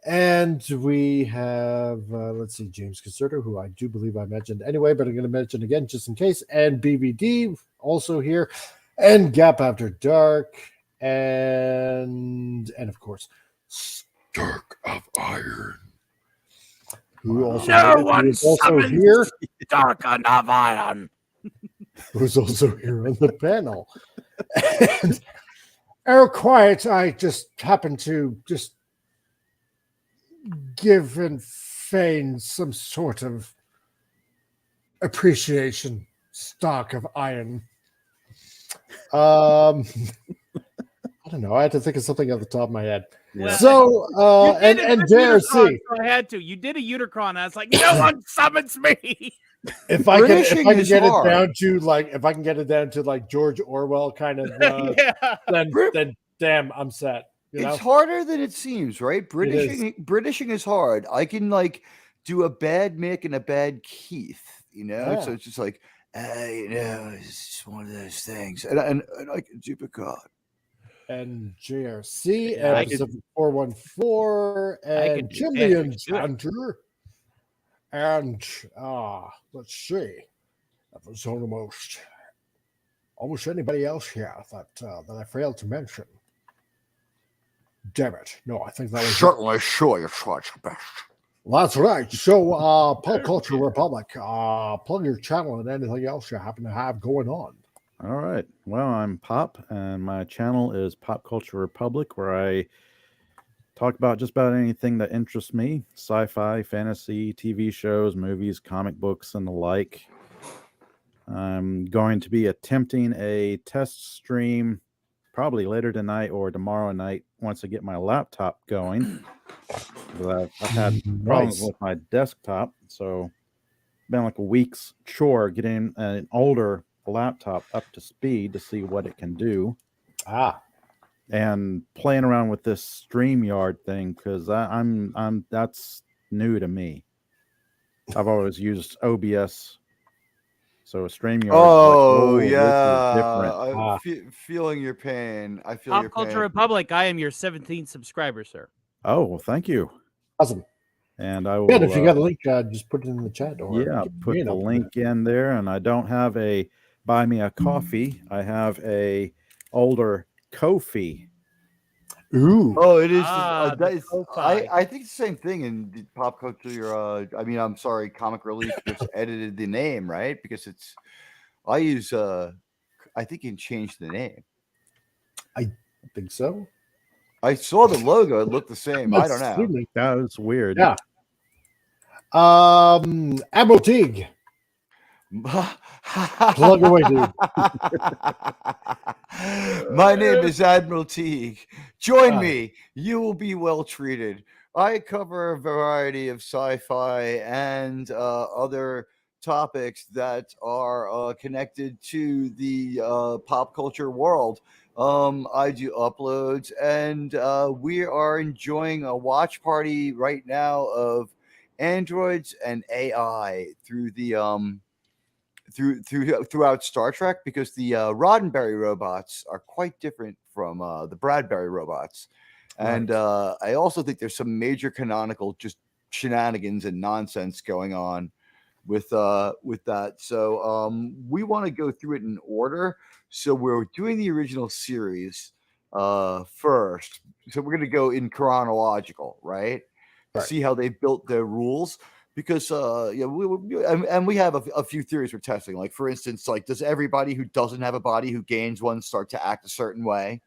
and we have let's see, James Caserta, who I do believe I mentioned anyway, but I'm going to mention again just in case, and BBD also here, and Gap After Dark, and of course Stark of Iron, who also here. Stark of Iron. Who's also here on the panel. And oh, quiet. I just happened to just give and feign some sort of appreciation. Stock of Iron. I don't know. I had to think of something off the top of my head. Well, So, and dare see. So I had to. You did a Unicron. And I was like, no one summons me. If I can get it down to like George Orwell kind of, then damn, I'm set. It's harder than it seems, right? Britishing is hard. I can like do a bad Mick and a bad Keith, So it's just like, it's just one of those things, and I can do Picard. And JRC, and 414, and Jillian Hunter. And let's see. That was almost almost anybody else here that I failed to mention? Damn it. No, I think that was it. Certainly, sure, you tried your best. That's right. So, Pop Culture Republic, plug your channel and anything else you happen to have going on. All right. Well, I'm Pop, and my channel is Pop Culture Republic, where I talk about just about anything that interests me: sci-fi, fantasy, TV shows, movies, comic books, and the like. I'm going to be attempting a test stream probably later tonight or tomorrow night once I get my laptop going. I've had problems with my desktop, so it's been like a week's chore getting an older laptop up to speed to see what it can do. And playing around with this StreamYard thing, because I'm that's new to me. I've always used OBS, so StreamYard. Oh, like, yeah, feeling your pain. I feel your Pop Culture pain. Republic, I am your 17th subscriber, sir. Oh, well, thank you. Awesome. And I will. Yeah, if you got a link, just put it in the chat. Or Put the link in there. And I don't have a buy me a coffee. I have a older Ko-fi. Ooh. Oh, it is. Ah, That is Ko-fi. I think it's the same thing in pop culture. I mean, I'm sorry, Comic Relief just edited the name, right? Because it's. I use. I think you can change the name. I think so. I saw the logo; it looked the same. I don't know. That was weird. Yeah. Admiral Teague. Plug away, dude. My name is Admiral Teague. Join me. You will be well treated. I cover a variety of sci-fi and other topics that are connected to the pop culture world. I do uploads, and we are enjoying a watch party right now of androids and AI through the throughout Star Trek, because the Roddenberry robots are quite different from the Bradbury robots, and I also think there's some major canonical just shenanigans and nonsense going on with that. So we want to go through it in order. So we're doing the original series first. So we're going to go in chronological, right? To see how they built their rules. Because we have a few theories we're testing. Like, for instance, like, does everybody who doesn't have a body who gains one start to act a certain way?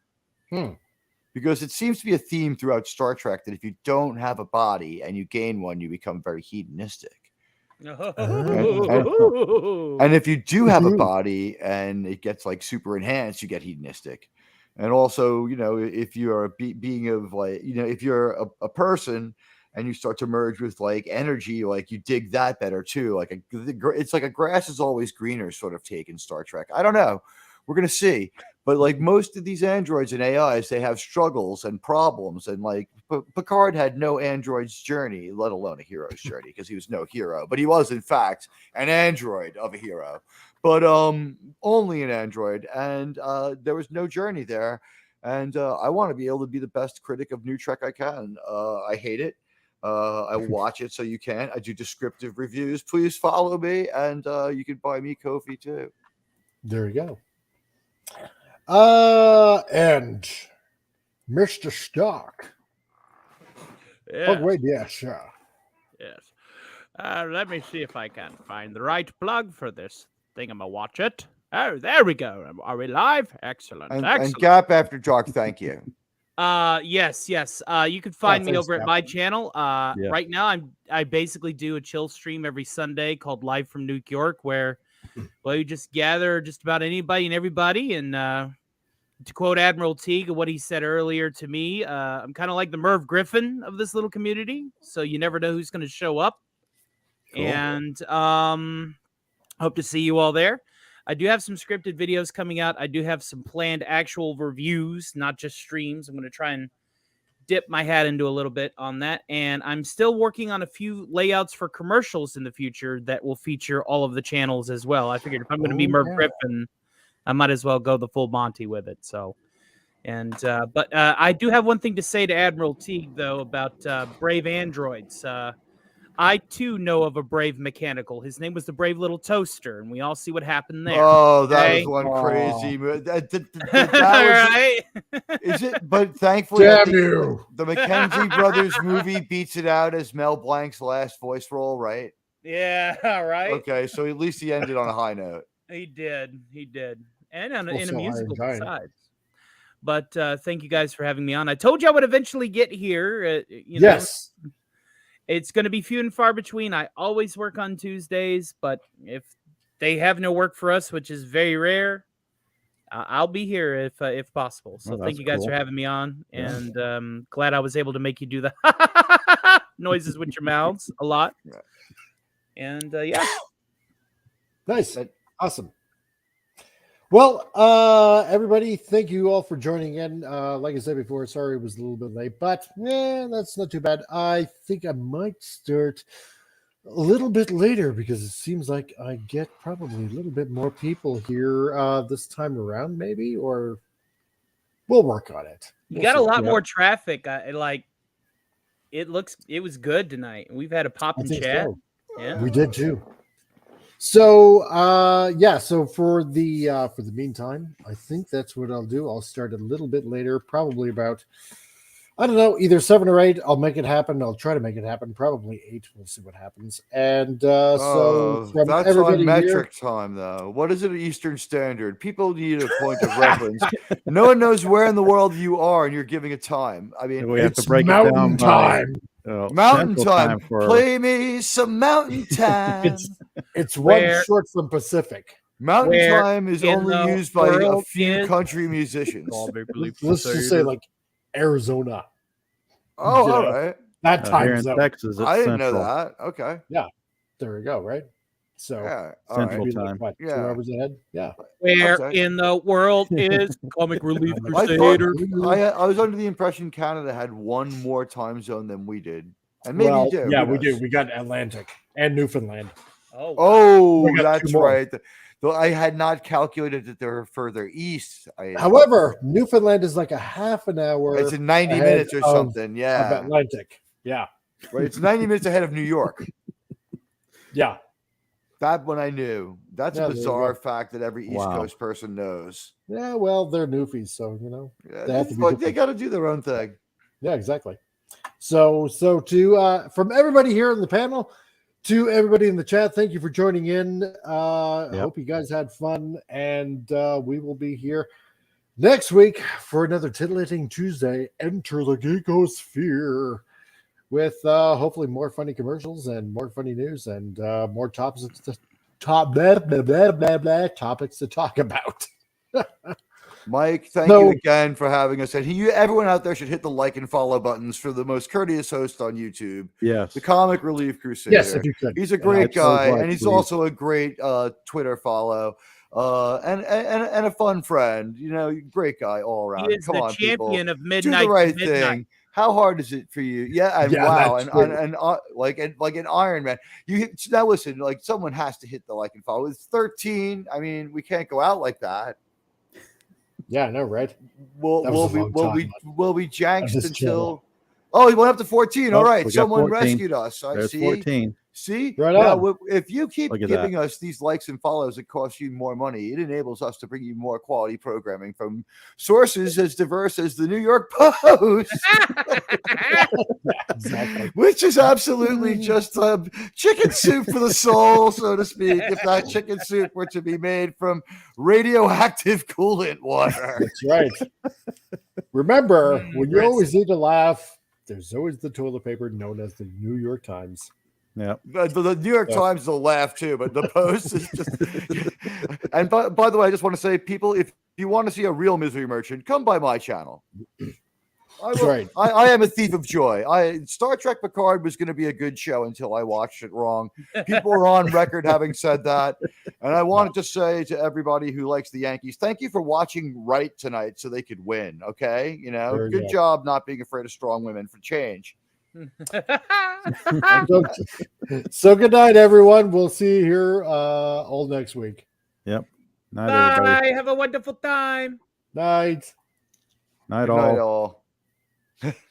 Because it seems to be a theme throughout Star Trek that if you don't have a body and you gain one, you become very hedonistic. And if you do have a body and it gets like super enhanced, you get hedonistic. And also, if you're a being of like, if you're a person and you start to merge with like energy, like you dig that better too. Like it's like a grass is always greener sort of take in Star Trek. I don't know. We're going to see. But like most of these androids and AIs, they have struggles and problems. And like Picard had no android's journey, let alone a hero's journey, because he was no hero. But he was, in fact, an android of a hero. But only an android. And there was no journey there. And I want to be able to be the best critic of New Trek I can. I hate it. I watch it so you can. I do descriptive reviews. Please follow me. And you can buy me Ko-fi too. There you go. And Mr. Stark. Yes. Oh, wait, yes. Yes. Let me see if I can find the right plug for this thing. I'm going to watch it. Oh, there we go. Are we live? Excellent. And Gap After Dark, thank you. Yes. You can find me over at my channel. Right now, I basically do a chill stream every Sunday called Live from New York, where you just gather just about anybody and everybody. And to quote Admiral Teague, what he said earlier to me, I'm kind of like the Merv Griffin of this little community. So you never know who's going to show up. Cool. And hope to see you all there. I do have some scripted videos coming out. I do have some planned actual reviews, not just streams. I'm going to try and dip my hat into a little bit on that. And I'm still working on a few layouts for commercials in the future that will feature all of the channels as well. I figured if I'm going to be Merv Griffin, I might as well go the full Monty with it. So, but I do have one thing to say to Admiral Teague, though, about brave androids. I too know of a brave mechanical. His name was the Brave Little Toaster, and we all see what happened there. Oh, that okay? was one crazy movie. That All was right. Is it? But thankfully, Damn you. the Mackenzie Brothers movie beats it out as Mel Blanc's last voice role, right? Yeah, all right. Okay, so at least he ended on a high note. He did, and in a Also musical Iron Giant. besides. But thank you guys for having me on. I told you I would eventually get here. You know, Yes. it's going to be few and far between. I always work on Tuesdays, but if they have no work for us, which is very rare, I'll be here if possible. So Oh, thank that's you guys for cool. having me on, and glad I was able to make you do the noises with your mouths a lot. And yeah, Nice. Awesome. Well, everybody, thank you all for joining in. Like I said before, sorry it was a little bit late, but that's not too bad. I think I might start a little bit later because it seems like I get probably a little bit more people here this time around, maybe, or we'll work on it. you We'll got a see. lot more traffic. It was good tonight. We've had a pop I in think chat. so. Yeah. We did too. So so for the meantime, I think that's what I'll do. I'll start a little bit later, probably about, I don't know, either 7 or 8. I'll make it happen. I'll try to make it happen. Probably 8. We'll see what happens. And so from That's everybody on metric here, time, though. What is it at Eastern Standard? People need a point of reference. No one knows where in the world you are, and you're giving a time. I mean, We have to it's break it mountain down time. by mountain Central time. for Play me some mountain time. It's one Where- short from Pacific. Mountain Where time is in only the used by a world few is- country musicians. Let's just say like Arizona. Oh, you all know. right. That here time in zone. Texas. It's I didn't Central. know that. Okay. There we go. Right. So Yeah. All Central right. maybe like, time. what, 2 Yeah. hours ahead? Yeah. Where Okay. in the world is Comic Relief I I, Crusader? I was under the impression Canada had one more time zone than we did. And maybe Well, you do. yeah, Who we do. knows? We got Atlantic and Newfoundland. Oh, wow. Oh, We got that's 2 more. right. Though I had not calculated that they're further east. However, Newfoundland is like a half an hour. It's in 90 ahead minutes or of- something. of Yeah. Atlantic. Yeah. Right. It's 90 minutes ahead of New York. Yeah. That one I knew. That's Yeah, a there you bizarre go. fact that every East Wow. Coast person knows. Yeah. Well, they're Newfies, so Yeah, They have to be they different. got to do their own thing. yeah, exactly. So to from everybody here on the panel to everybody in the chat, thank you for joining in. I hope you guys had fun, and we will be here next week for another Titillating Tuesday. Enter the Geekosphere with hopefully more funny commercials and more funny news and more topics topics to talk about. Mike, thank you again for having us. And everyone out there should hit the like and follow buttons for the most courteous host on YouTube, Yes. the Comic Relief Crusader. Yes, if you could. He's a And great I'd so guy, like, and he's please. also a great Twitter follow. And a fun friend, great guy all around. He is Come the on, people. champion of Do midnight. the right to midnight. thing. How hard is it for you? Yeah, and Yeah, wow, that's and true. like an Iron Man. Now listen, like someone has to hit the like and follow. It's 13. I mean, we can't go out like that. Yeah, I know, right? We'll That was a long time we'll be on janxed this until. channel. Oh, he went up to 14. All Oh, right, we got someone 14. rescued us. I There's see. 14. See, Right now, on. if you keep Look at giving us these likes and follows, it costs you more money. It enables us to bring you more quality programming from sources as diverse as the New York Post, Exactly. which is absolutely just chicken soup for the soul, so to speak. If that chicken soup were to be made from radioactive coolant water. That's right. Remember, when you Chris. always need to laugh, there's always the toilet paper known as the New York Times. Yeah. The New York Times will laugh too, but the Post is just. And by the way, I just want to say, people, if you want to see a real misery merchant, come by my channel. That's right. I am a thief of joy. Star Trek Picard was going to be a good show until I watched it wrong. People are on record having said that, and I wanted to say to everybody who likes the Yankees, thank you for watching right tonight so they could win. Okay, There you good go. job not being afraid of strong women for change. So good night, everyone. We'll see you here all next week. Yep. Night, everybody. Bye. Have a wonderful time. Night. Night, Good night, all. all.